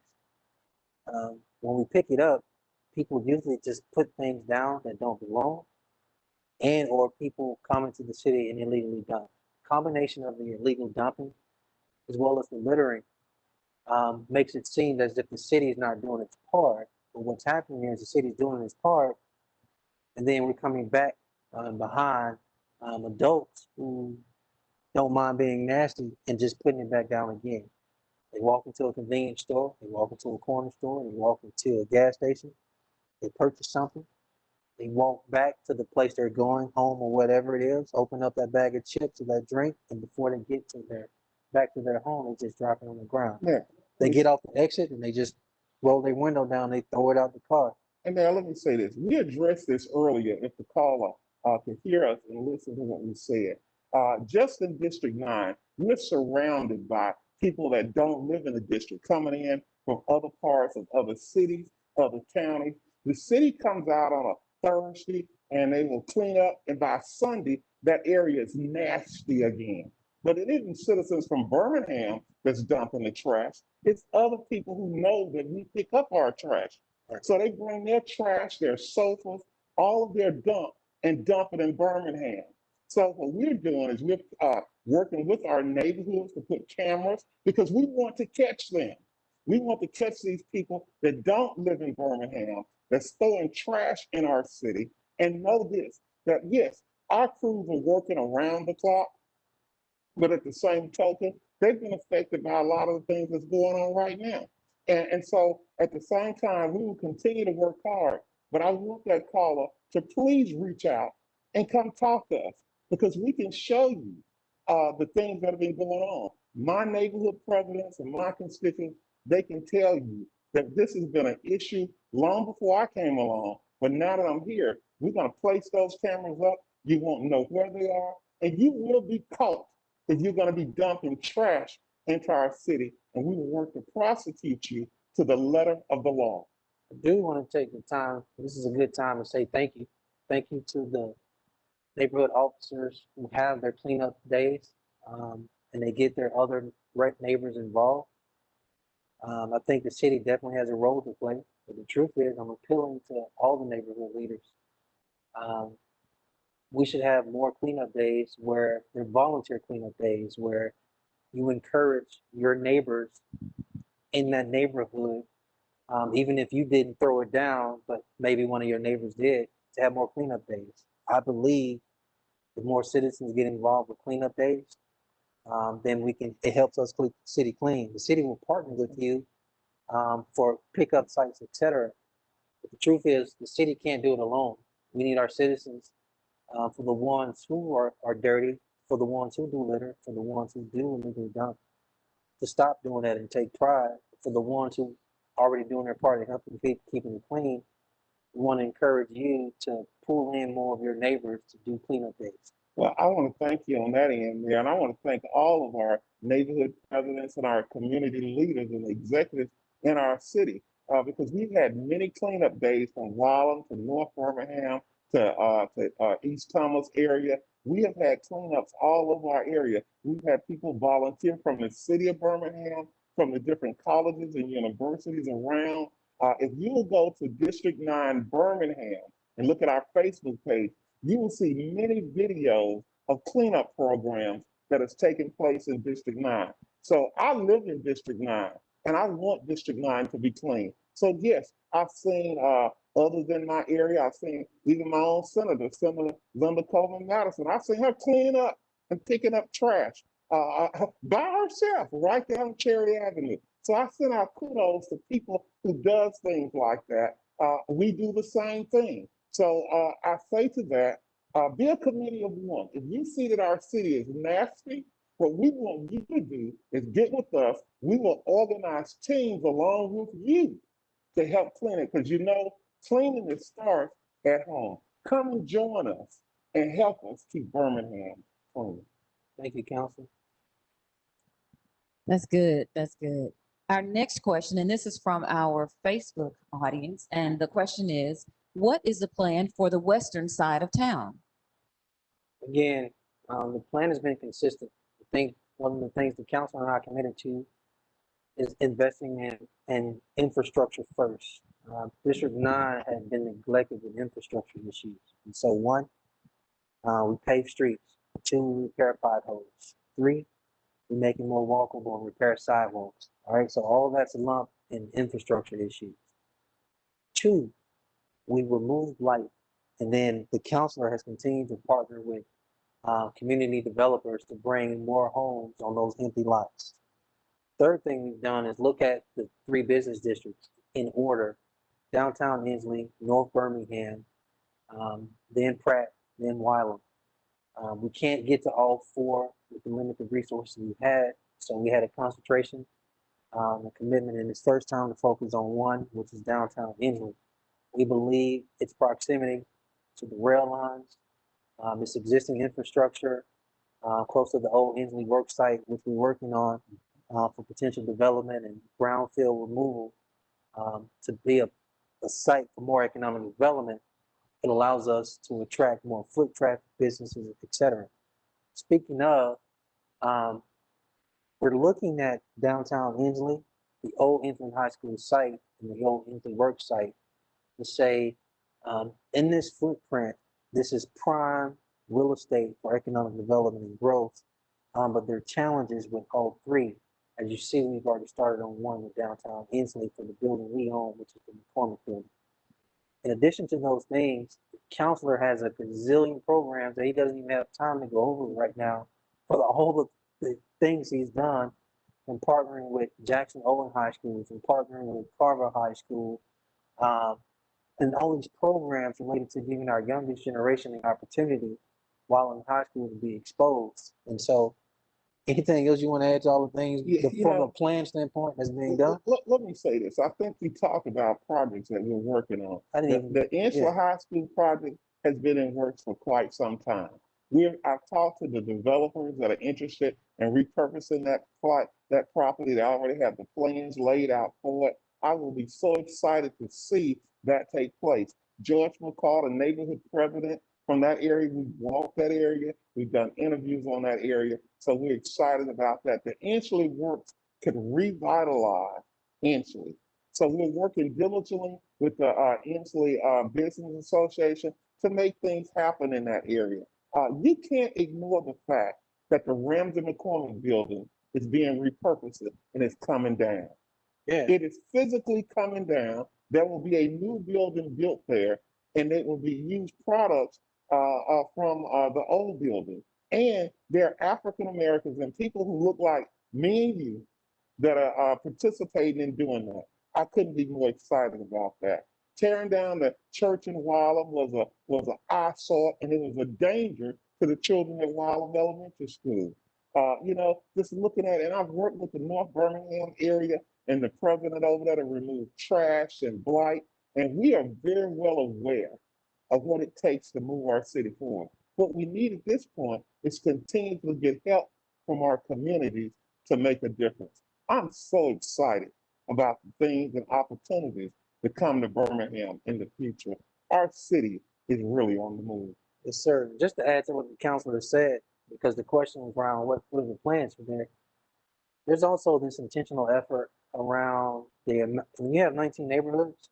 When we pick it up, people usually just put things down that don't belong, and or people come into the city and illegally dump. Combination of the illegal dumping as well as the littering makes it seem as if the city is not doing its part. But what's happening is the city is doing its part, and then we're coming back behind adults who don't mind being nasty and just putting it back down again. They walk into a convenience store, they walk into a corner store, they walk into a gas station, they purchase something, they walk back to the place they're going, home or whatever it is, open up that bag of chips or that drink, and before they get to back to their home, they just drop it on the ground. Yeah. They get off the exit and they just roll their window down, they throw it out the car. And now let me say this. We addressed this earlier if the caller can hear us and listen to what we said. Just in District 9, we're surrounded by people that don't live in the district coming in from other parts of other cities, other counties. The city comes out on a Thursday and they will clean up, and by Sunday, that area is nasty again. But it isn't citizens from Birmingham that's dumping the trash. It's other people who know that we pick up our trash. So they bring their trash, their sofas, all of their and dump it in Birmingham. So what we're doing is we're working with our neighborhoods to put cameras because we want to catch them. We want to catch these people that don't live in Birmingham, that's throwing trash in our city, and know this, that yes, our crews are working around the clock, but at the same token, they've been affected by a lot of the things that's going on right now. And so at the same time, we will continue to work hard, but I want that caller to please reach out and come talk to us because we can show you the things that have been going on. My neighborhood presidents and my constituents, they can tell you that this has been an issue long before I came along, but now that I'm here, we're gonna place those cameras up. You won't know where they are, and you will be caught if you're gonna be dumping trash into our city, and we will work to prosecute you to the letter of the law. I do want to take the time, this is a good time to say thank you. Thank you to the neighborhood officers who have their cleanup days and they get their other neighbors involved. I think the city definitely has a role to play, but the truth is I'm appealing to all the neighborhood leaders. We should have more cleanup days where they're volunteer cleanup days where you encourage your neighbors in that neighborhood, even if you didn't throw it down, but maybe one of your neighbors did, to have more cleanup days. I believe the more citizens get involved with cleanup days, then it helps us keep the city clean. The city will partner with you for pickup sites, etc. But the truth is the city can't do it alone. We need our citizens for the ones who are dirty, for the ones who do litter, for the ones who do illegal dump, to stop doing that and take pride. For the ones who are already doing their part to help keeping it clean, we want to encourage you to pull in more of your neighbors to do cleanup days. Well, I want to thank you on that end, Mayor, and I want to thank all of our neighborhood presidents and our community leaders and executives in our city, because we've had many cleanup days from Wallam to North Birmingham to East Thomas area. We have had cleanups all over our area. We've had people volunteer from the city of Birmingham, from the different colleges and universities around. If you will go to District 9 Birmingham and look at our Facebook page, you will see many videos of cleanup programs that has taken place in District 9. So I live in District 9 and I want District 9 to be clean. So yes, I've seen others in my area, I've seen even my own Senator Linda Coleman Madison. I've seen her cleaning up and picking up trash by herself right down Cherry Avenue. So I send out kudos to people who does things like that. We do the same thing. So I say to that, be a committee of one. If you see that our city is nasty, what we want you to do is get with us. We will organize teams along with you to help clean it, because you know, cleaning it starts at home. Come and join us and help us keep Birmingham clean. Thank you, Councilor. That's good. That's good. Our next question, and this is from our Facebook audience, and the question is, what is the plan for the western side of town? Again, the plan has been consistent. I think one of the things the council and I are committed to is investing in infrastructure first. District 9 has been neglected with infrastructure issues. And so one, we pave streets. 2, we repair potholes. 3, we're making more walkable and repair sidewalks. All right, so all that's lumped in infrastructure issues. 2, we remove light. And then the councilor has continued to partner with community developers to bring more homes on those empty lots. Third thing we've done is look at the 3 business districts in order: downtown Ensley, North Birmingham, then Pratt, then Wylam. We can't get to all 4 with the limited resources we've had, so we had a concentration, a commitment, and it's first time to focus on one, which is downtown Ensley. We believe its proximity to the rail lines, its existing infrastructure, close to the old Ensley work site, which we're working on for potential development and brownfield removal, to be a site for more economic development. It allows us to attract more foot traffic, businesses, etc. Speaking of, we're looking at downtown Ensley, the old Ensley High School site and the old Ensley work site, to say, in this footprint, this is prime real estate for economic development and growth, but there are challenges with all 3. As you see, we've already started on one with downtown Ensley for the building we own, which is the McCormack building. In addition to those things, the councilor has a gazillion programs that he doesn't even have time to go over right now for the whole of the things he's done, from partnering with Jackson Owen High School, from partnering with Carver High School, and all these programs related to giving our youngest generation the opportunity while in high school to be exposed. And so, anything else you want to add to all the things from a plan standpoint that's being done? Let me say this. I think we talked about projects that we're working on. The Ensley High School project has been in works for quite some time. I've talked to the developers that are interested in repurposing that property. They already have the plans laid out for it. I will be so excited to see that take place. George McCall, the neighborhood president from that area, we've walked that area. We've done interviews on that area. So we're excited about that. The Ensley works could revitalize Ensley. So we're working diligently with the Ensley Business Association to make things happen in that area. You can't ignore the fact that the Ramsay-McCormack building is being repurposed and it's coming down. Yeah. It is physically coming down. There will be a new building built there, and it will be used products from the old building. And there are African Americans and people who look like me and you that are participating in doing that. I couldn't be more excited about that. Tearing down the church in Wylam was an eyesore, and it was a danger to the children at Wylam Elementary School. Just looking at it, and I've worked with the North Birmingham area and the president over there to remove trash and blight, and we are very well aware of what it takes to move our city forward. What we need at this point is continue to get help from our communities to make a difference. I'm so excited about the things and opportunities to come to Birmingham in the future. Our city is really on the move. Yes, sir. Just to add to what the counselor said, because the question was around what are the plans for there. There's also this intentional effort around when you have 19 neighborhoods,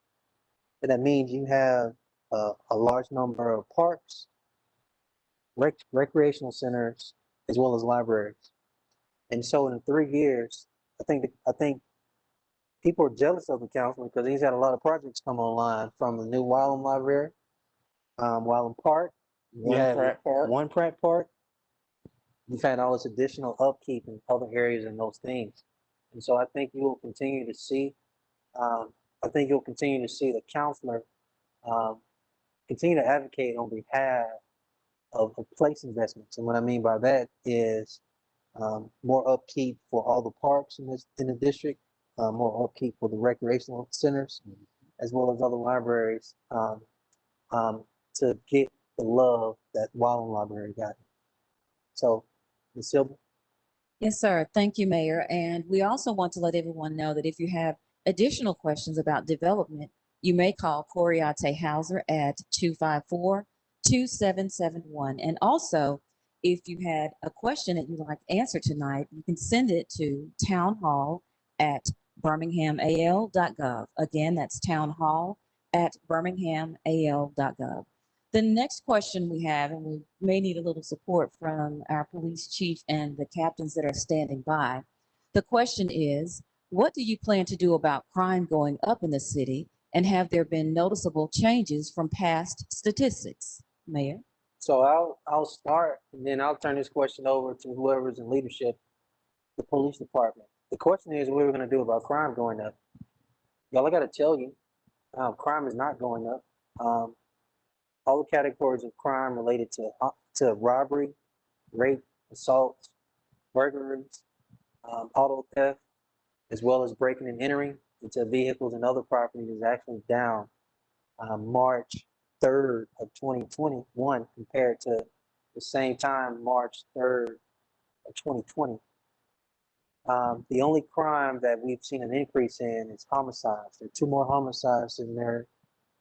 then that means you have a large number of parks, recreational centers, as well as libraries. And so in 3 years, I think people are jealous of the council because he's had a lot of projects come online from the new Wylam Library, Wylam Park. You One have Pratt Park. One Pratt Park. You've had all this additional upkeep in other areas and those things. And so I think you will continue to see, um, I think you'll continue to see the counselor um, continue to advocate on behalf of place investments. And what I mean by that is more upkeep for all the parks in the district, more upkeep for the recreational centers, as well as other libraries to get the love that Wallen Library got. So, Ms. Silver. Yes, sir. Thank you, Mayor. And we also want to let everyone know that if you have additional questions about development, you may call Coriate Hauser at 254-2771. And also, if you had a question that you'd like answered tonight, you can send it to townhall@birminghamal.gov. Again, that's townhall@birminghamal.gov. The next question we have, and we may need a little support from our police chief and the captains that are standing by. The question is, what do you plan to do about crime going up in the city? And have there been noticeable changes from past statistics? Mayor? So I'll start, and then I'll turn this question over to whoever's in leadership, the police department. The question is, what are we going to do about crime going up? Y'all, I got to tell you, crime is not going up. All the categories of crime related to robbery, rape, assault, burglaries, auto theft, as well as breaking and entering into vehicles and other properties is actually down March 3rd of 2021 compared to the same time, March 3rd of 2020. The only crime that we've seen an increase in is homicides. There are 2 more homicides in there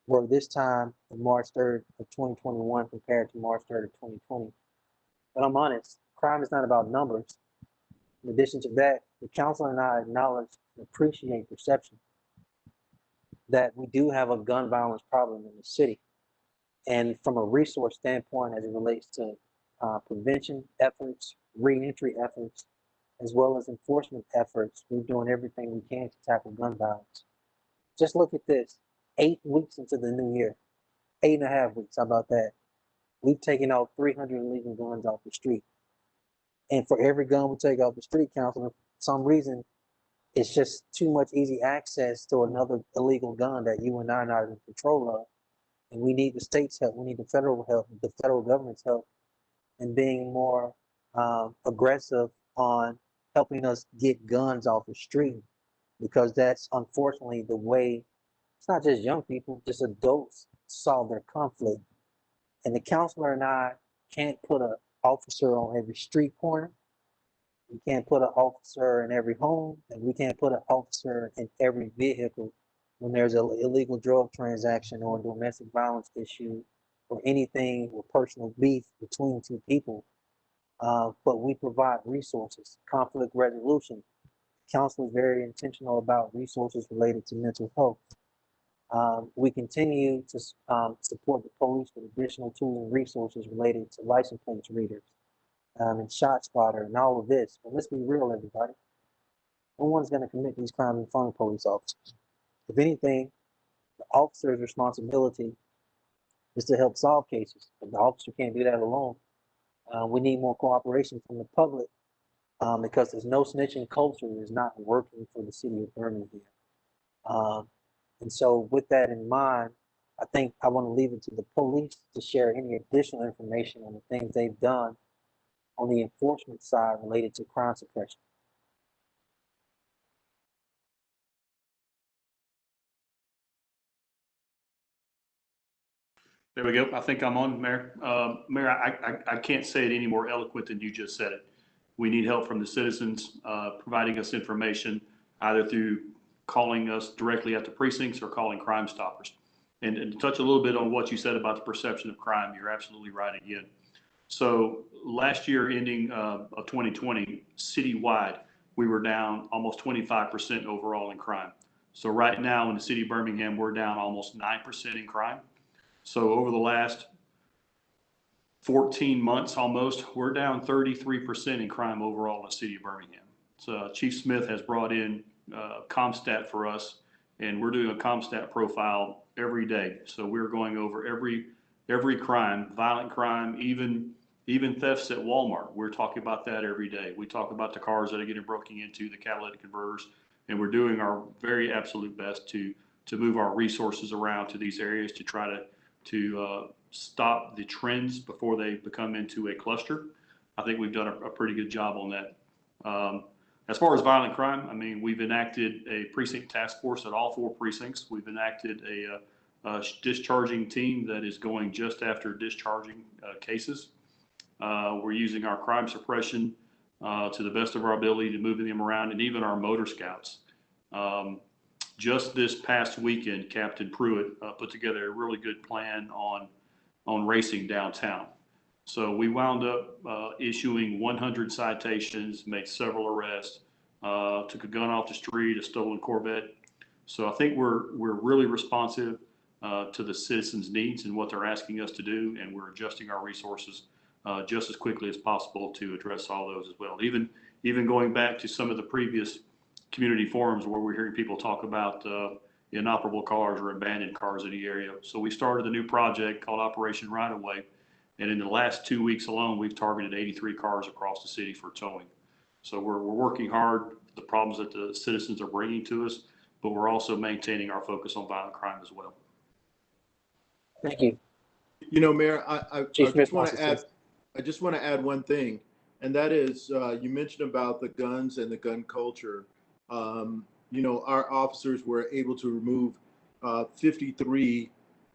were this time on March 3rd of 2021 compared to March 3rd of 2020. But I'm honest, crime is not about numbers. In addition to that, the council and I acknowledge and appreciate perception that we do have a gun violence problem in the city. And from a resource standpoint, as it relates to prevention efforts, re-entry efforts, as well as enforcement efforts, we're doing everything we can to tackle gun violence. Just look at this, 8 weeks into the new year, 8.5 weeks, how about that? We've taken out 300 illegal guns off the street. And for every gun we take off the street, Councilman, for some reason, it's just too much easy access to another illegal gun that you and I are not in control of. And we need the state's help, we need the federal help, the federal government's help in being more aggressive on helping us get guns off the street, because that's unfortunately the way, it's not just young people, just adults solve their conflict. And the counselor and I can't put an officer on every street corner. We can't put an officer in every home, and we can't put an officer in every vehicle when there's an illegal drug transaction or a domestic violence issue or anything with personal beef between 2 people. But we provide resources, conflict resolution. Council is very intentional about resources related to mental health. We continue to support the police with additional tools and resources related to license plate readers and shot spotter and all of this. But let's be real, everybody. No one's going to commit these crimes in front of police officers. If anything, the officer's responsibility is to help solve cases. But the officer can't do that alone. We need more cooperation from the public because there's no snitching culture is not working for the city of Birmingham. And so with that in mind, I think I want to leave it to the police to share any additional information on the things they've done on the enforcement side related to crime suppression. There we go. I think I'm on, Mayor. Mayor, I can't say it any more eloquent than you just said it. We need help from the citizens, providing us information, either through calling us directly at the precincts or calling Crime Stoppers. And to touch a little bit on what you said about the perception of crime, you're absolutely right again. So last year ending of 2020, citywide, we were down almost 25% overall in crime. So right now in the city of Birmingham, we're down almost 9% in crime. So over the last 14 months almost, we're down 33% in crime overall in the city of Birmingham. So Chief Smith has brought in ComStat for us, and we're doing a ComStat profile every day. So we're going over every crime, violent crime, even thefts at Walmart. We're talking about that every day. We talk about the cars that are getting broken into, the catalytic converters, and we're doing our very absolute best to move our resources around to these areas to try to stop the trends before they become into a cluster. I think we've done a pretty good job on that. As far as violent crime, I mean, we've enacted a precinct task force at all 4 precincts. We've enacted a discharging team that is going just after discharging cases. We're using our crime suppression to the best of our ability to moving them around, and even our motor scouts. Just this past weekend, Captain Pruitt put together a really good plan on racing downtown. So we wound up issuing 100 citations, made several arrests, took a gun off the street, a stolen Corvette. So I think we're really responsive to the citizens' needs and what they're asking us to do, and we're adjusting our resources just as quickly as possible to address all those as well. Even going back to some of the previous community forums where we're hearing people talk about inoperable cars or abandoned cars in the area. So we started a new project called Operation Right Away. And in the last 2 weeks alone, we've targeted 83 cars across the city for towing. So we're working hard with the problems that the citizens are bringing to us, but we're also maintaining our focus on violent crime as well. Thank you. You know, Mayor, I Chief Smith just want wants to to add, say- I just want to add one thing, and that is, you mentioned about the guns and the gun culture. You know, our officers were able to remove 53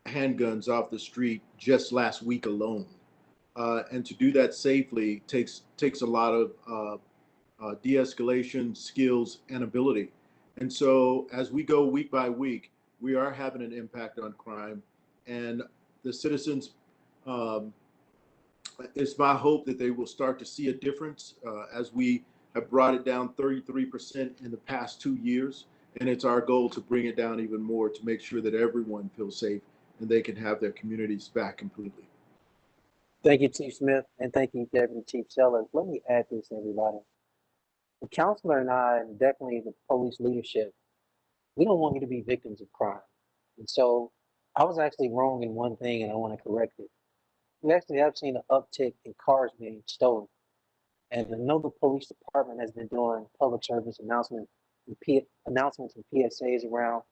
handguns off the street just last week alone. And to do that safely takes a lot of de-escalation skills and ability. And so as we go week by week, we are having an impact on crime, and the citizens, it's my hope that they will start to see a difference as we have brought it down 33% in the past 2 years. And it's our goal to bring it down even more to make sure that everyone feels safe and they can have their communities back completely. Thank you, Chief Smith, and thank you, Deputy Chief Sellers. Let me add this, everybody. The counselor and I, and definitely the police leadership, we don't want you to be victims of crime. And so I was actually wrong in one thing, and I want to correct it. We actually have seen an uptick in cars being stolen. And I know the police department has been doing public service announcements and PSAs around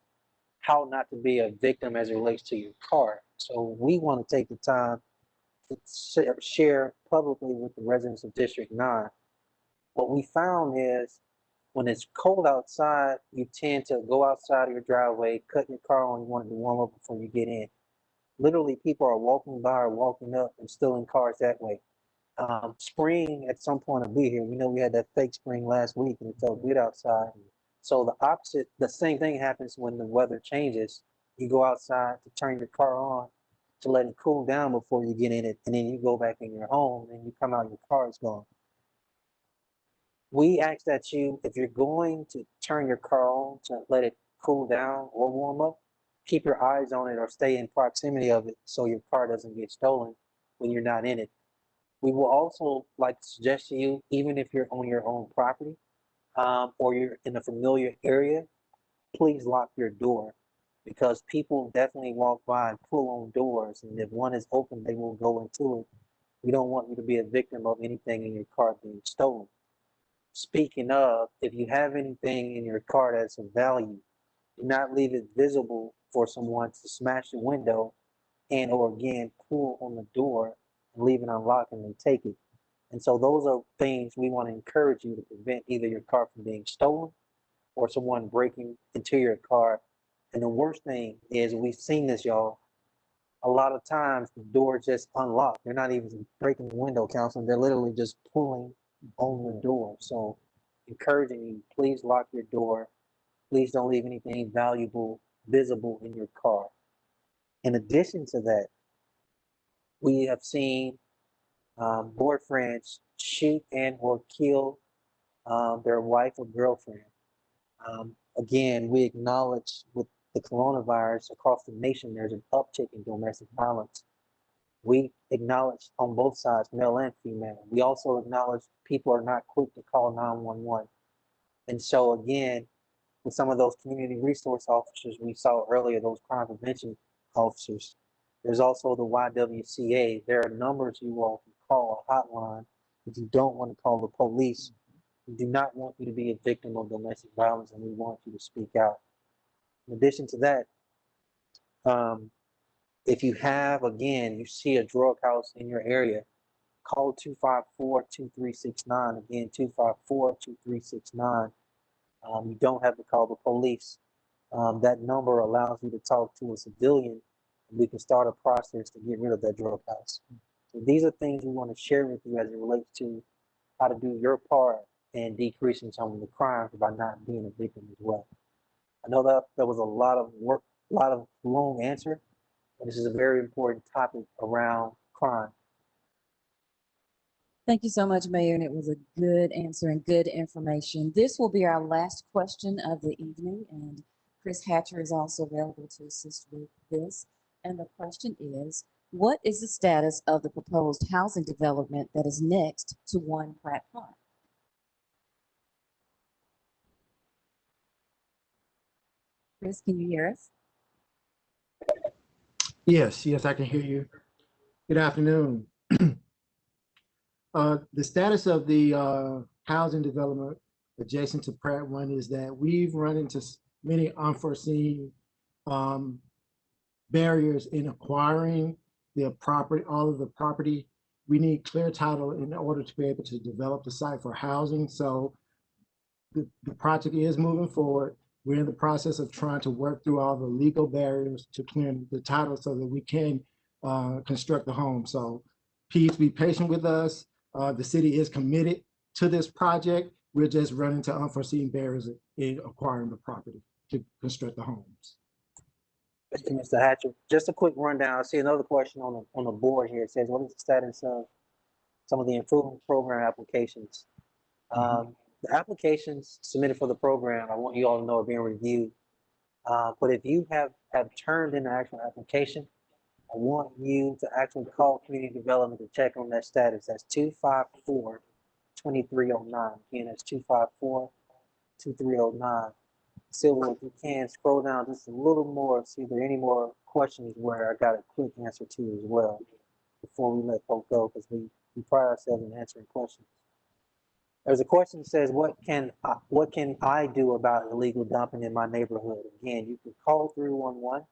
how not to be a victim as it relates to your car. So we want to take the time to share publicly with the residents of District 9. What we found is when it's cold outside, you tend to go outside of your driveway, cut your car on, you want it to warm up before you get in. Literally, people are walking by or walking up and stealing cars that way. Spring at some point will be here. We know we had that fake spring last week and it felt good outside. So the same thing happens when the weather changes. You go outside to turn your car on to let it cool down before you get in it, and then you go back in your home and you come out, your car is gone. We ask that you, if you're going to turn your car on to let it cool down or warm up, keep your eyes on it or stay in proximity of it so your car doesn't get stolen when you're not in it. We will also like to suggest to you, even if you're on your own property or you're in a familiar area, please lock your door, because people definitely walk by and pull on doors, and if one is open, they will go into it. We don't want you to be a victim of anything in your car being stolen. Speaking of, if you have anything in your car that's of value, do not leave it visible for someone to smash the window and or again pull on the door and leave it unlocked and then take it. And so those are things we want to encourage you to prevent either your car from being stolen or someone breaking into your car. And the worst thing is, we've seen this, y'all, a lot of times the door just unlocked. They're not even breaking the window, Councilman. They're literally just pulling on the door. So encouraging you, please lock your door. Please don't leave anything valuable visible in your car. In addition to that, we have seen boyfriends shoot and or kill their wife or girlfriend. Again, we acknowledge with the coronavirus across the nation, there's an uptick in domestic violence. We acknowledge on both sides, male and female. We also acknowledge people are not quick to call 911. And so again, with some of those community resource officers we saw earlier, those crime prevention officers, there's also the YWCA. There are numbers you all can call, a hotline, if you don't want to call the police. We do not want you to be a victim of domestic violence, and we want you to speak out. In addition to that, if you have, again, you see a drug house in your area, call 254-2369. Again, 254-2369. You don't have to call the police. That number allows you to talk to a civilian, and we can start a process to get rid of that drug house. So these are things we want to share with you as it relates to how to do your part in decreasing some of the crimes by not being a victim as well. I know that there was a lot of work, a lot of long answer, but this is a very important topic around crime. Thank you so much, Mayor, and it was a good answer and good information. This will be our last question of the evening, and Chris Hatcher is also available to assist with this. And the question is, what is the status of the proposed housing development that is next to 1 Pratt Park? Chris, can you hear us? Yes, I can hear you. Good afternoon. The status of the housing development adjacent to Pratt 1 is that we've run into many unforeseen barriers in acquiring the property, all of the property. We need clear title in order to be able to develop the site for housing. So the project is moving forward. We're in the process of trying to work through all the legal barriers to clear the title so that we can construct the home. So please be patient with us. The city is committed to this project. We're just running into unforeseen barriers in acquiring the property to construct the homes. Thank you, Mr. Hatcher. Just a quick rundown. I see another question on the board here. It says, what is the status of some of the improvement program applications? The applications submitted for the program, I want you all to know, are being reviewed. But if you have turned in an actual application, I want you to actually call community development to check on that status. That's 254-2309. Again, that's 254-2309. Silver, if you can scroll down just a little more, see if there are any more questions where I got a quick answer to as well before we let folks go, because we pride ourselves in answering questions. There's a question that says, what can I do about illegal dumping in my neighborhood? Again, you can call 311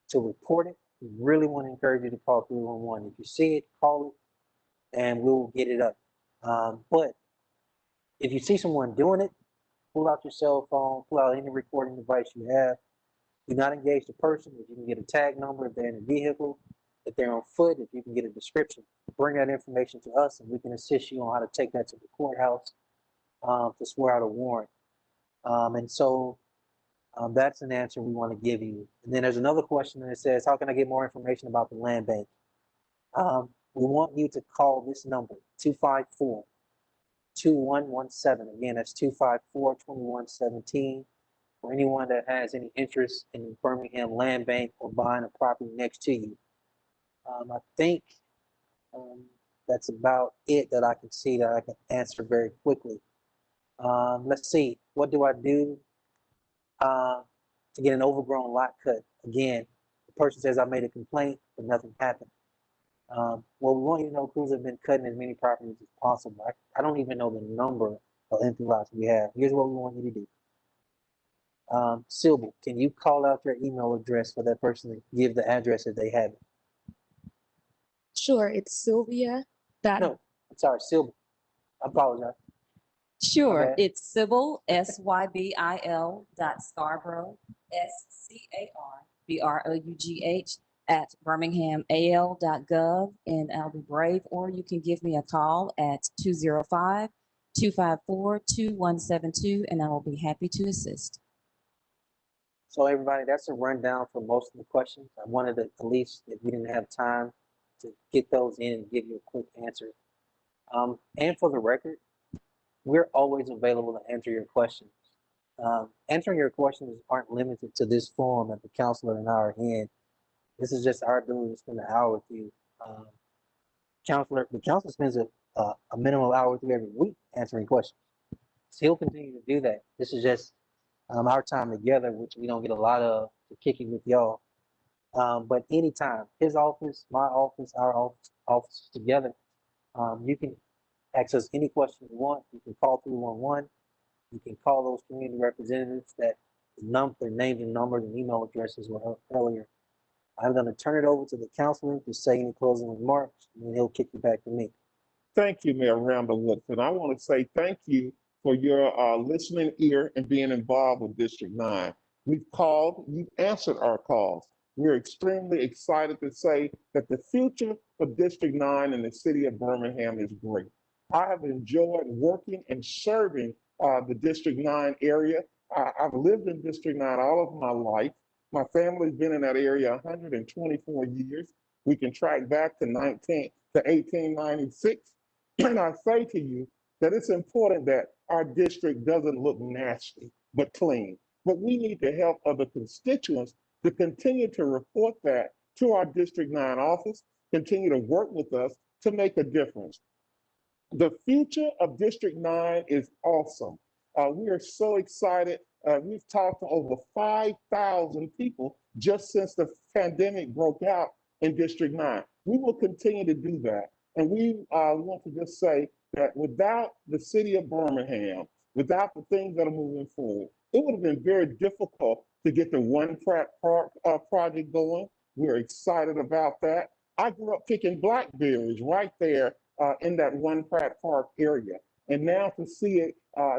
to report it. We really want to encourage you to call 311. If you see it, call it, and we will get it up. But if you see someone doing it, pull out your cell phone, pull out any recording device you have. Do not engage the person. If you can get a tag number, if they're in a vehicle, if they're on foot, if you can get a description, bring that information to us, and we can assist you on how to take that to the courthouse to swear out a warrant. And so that's an answer we want to give you. And then there's another question that says, how can I get more information about the land bank? We want you to call this number, 254-2117. Again, that's 254-2117. For anyone that has any interest in the Birmingham land bank or buying a property next to you. I think that's about it that I can see that I can answer very quickly. Let's see, what do I do to get an overgrown lot cut? Again, the person says I made a complaint, but nothing happened. Well, we want you to know crews have been cutting as many properties as possible. I don't even know the number of empty lots we have. Here's what we want you to do. Sylvia, can you call out their email address for that person to give the address if they have it? Sure, it's Sylvia. No, I'm sorry, Sylvia. I apologize. Sure, Okay. it's Sybil, SYBIL .Scarborough, SCARBROUGH at birminghamal.gov, and I'll be brave, or you can give me a call at 205-254-2172, and I will be happy to assist. So everybody, that's a rundown for most of the questions. I wanted to, at least if we didn't have time to get those in and give you a quick answer. And for the record, we're always available to answer your questions. Answering your questions aren't limited to this forum that the counselor and I are in. This is just our ability to spend an hour with you. The counselor spends a minimum hour with you every week answering questions. So he'll continue to do that. This is just our time together, which we don't get a lot of to kicking with y'all. But anytime, his office, my office, our office together, you can ask us any question you want. You can call 311. You can call those community representatives that their names and numbers and email addresses were up earlier. I'm going to turn it over to the counselor to say any closing remarks, and then he'll kick you back to me. Thank you, Mayor Randall Woodfin. I want to say thank you for your listening ear and being involved with District 9. We've called, you've answered our calls. We're extremely excited to say that the future for District 9 in the city of Birmingham is great. I have enjoyed working and serving the District 9 area. I've lived in District 9 all of my life. My family's been in that area 124 years. We can track back to 1896. And I say to you that it's important that our district doesn't look nasty, but clean. But we need to help other constituents to continue to report that to our District 9 office, continue to work with us to make a difference. The future of District 9 is awesome. We are so excited. We've talked to over 5,000 people just since the pandemic broke out in District 9. We will continue to do that. And we want to just say that without the city of Birmingham, without the things that are moving forward, it would have been very difficult to get the One Pratt Park project going. We're excited about that. I grew up picking blackberries right there in that One Pratt Park area. And now to see it,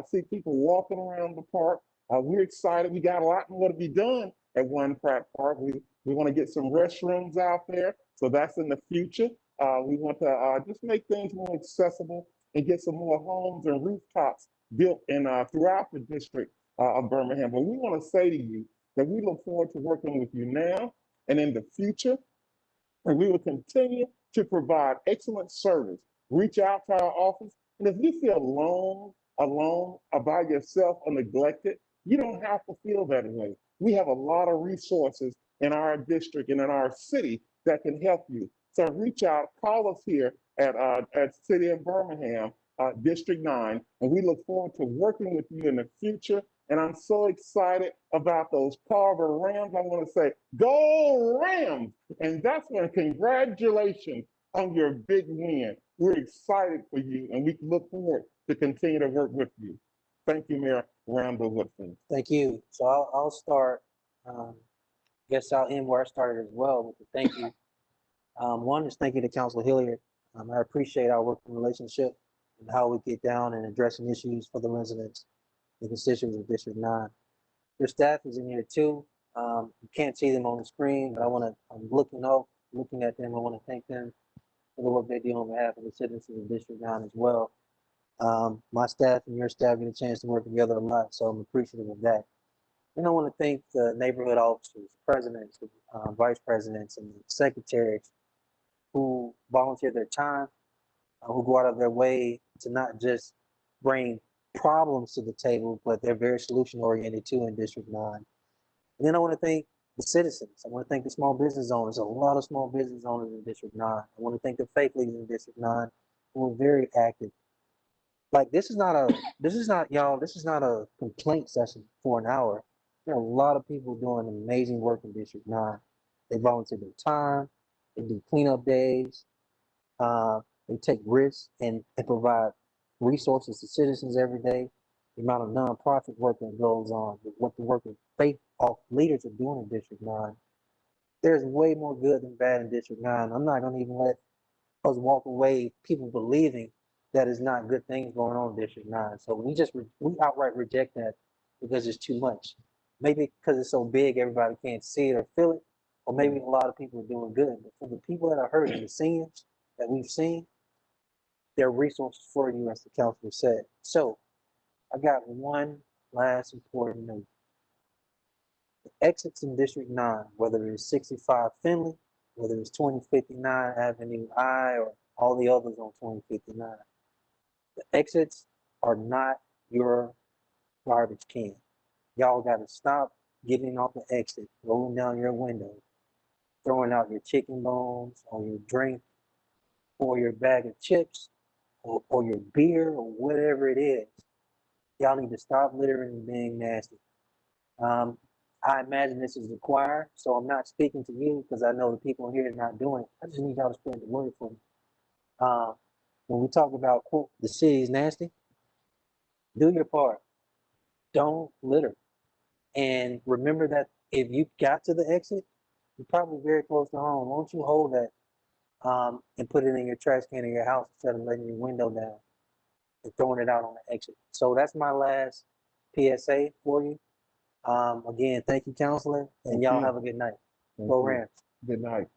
see people walking around the park, we're excited. We got a lot more to be done at One Pratt Park. We want to get some restrooms out there, so that's in the future. We want to just make things more accessible and get some more homes and rooftops built in throughout the district of Birmingham. But we want to say to you that we look forward to working with you now and in the future, and we will continue to provide excellent service. Reach out to our office, and if you feel alone or by yourself or neglected, you don't have to feel that way. We have a lot of resources in our district and in our city that can help you. So reach out, call us here at City of Birmingham, District 9, and we look forward to working with you in the future. And I'm so excited about those Carver Rams. I want to say, go Rams! And that's one, congratulations on your big win. We're excited for you, and we look forward to continue to work with you. Thank you, Mayor Randall Woodfin. Thank you. So I'll start. Guess I'll end where I started as well with the thank you. One is thank you to Councilor Hilliard. I appreciate our working relationship and how we get down and addressing issues for the residents and constituents of District 9. Your staff is in here too. You can't see them on the screen, but I'm looking at them. I want to thank them for the work they do on behalf of the citizens of District 9 as well. My staff and your staff get a chance to work together a lot, so I'm appreciative of that. And I want to thank the neighborhood officers, presidents, vice presidents, and secretaries who volunteer their time, who go out of their way to not just bring problems to the table, but they're very solution oriented too in District 9. And then I want to thank the citizens. I want to thank the small business owners. A lot of small business owners in District 9. I want to thank the faith leaders in District 9 who are very active. Like this is not a complaint session for an hour. There are a lot of people doing amazing work in District 9. They volunteer their time, they do cleanup days, they take risks and provide resources to citizens every day. The amount of nonprofit work that goes on, what the work of faith leaders are doing in District 9. There's way more good than bad in District 9. I'm not going to even let us walk away people believing that is not good things going on in District 9. So we outright reject that because it's too much. Maybe because it's so big, everybody can't see it or feel it. or maybe a lot of people are doing good, but for the people that are hurting, the seniors that we've seen, there are resources for you, as the counselor said. So I got one last important note. The exits in District 9, whether it's 65 Finley, whether it's 2059 Avenue I, or all the others on 2059, the exits are not your garbage can. Y'all got to stop getting off the exit, rolling down your window, throwing out your chicken bones or your drink or your bag of chips or your beer or whatever it is. Y'all need to stop littering and being nasty. I imagine this is the choir, so I'm not speaking to you because I know the people here are not doing it. I just need y'all to spread the word for me. When we talk about, quote, the city's nasty, do your part. Don't litter. And remember that if you got to the exit, you're probably very close to home. Won't you hold that and put it in your trash can in your house instead of letting your window down and throwing it out on the exit? So that's my last PSA for you. Again, thank you, counselor, and Thank y'all you. have a good night. Thank Go you. Rams. Good night.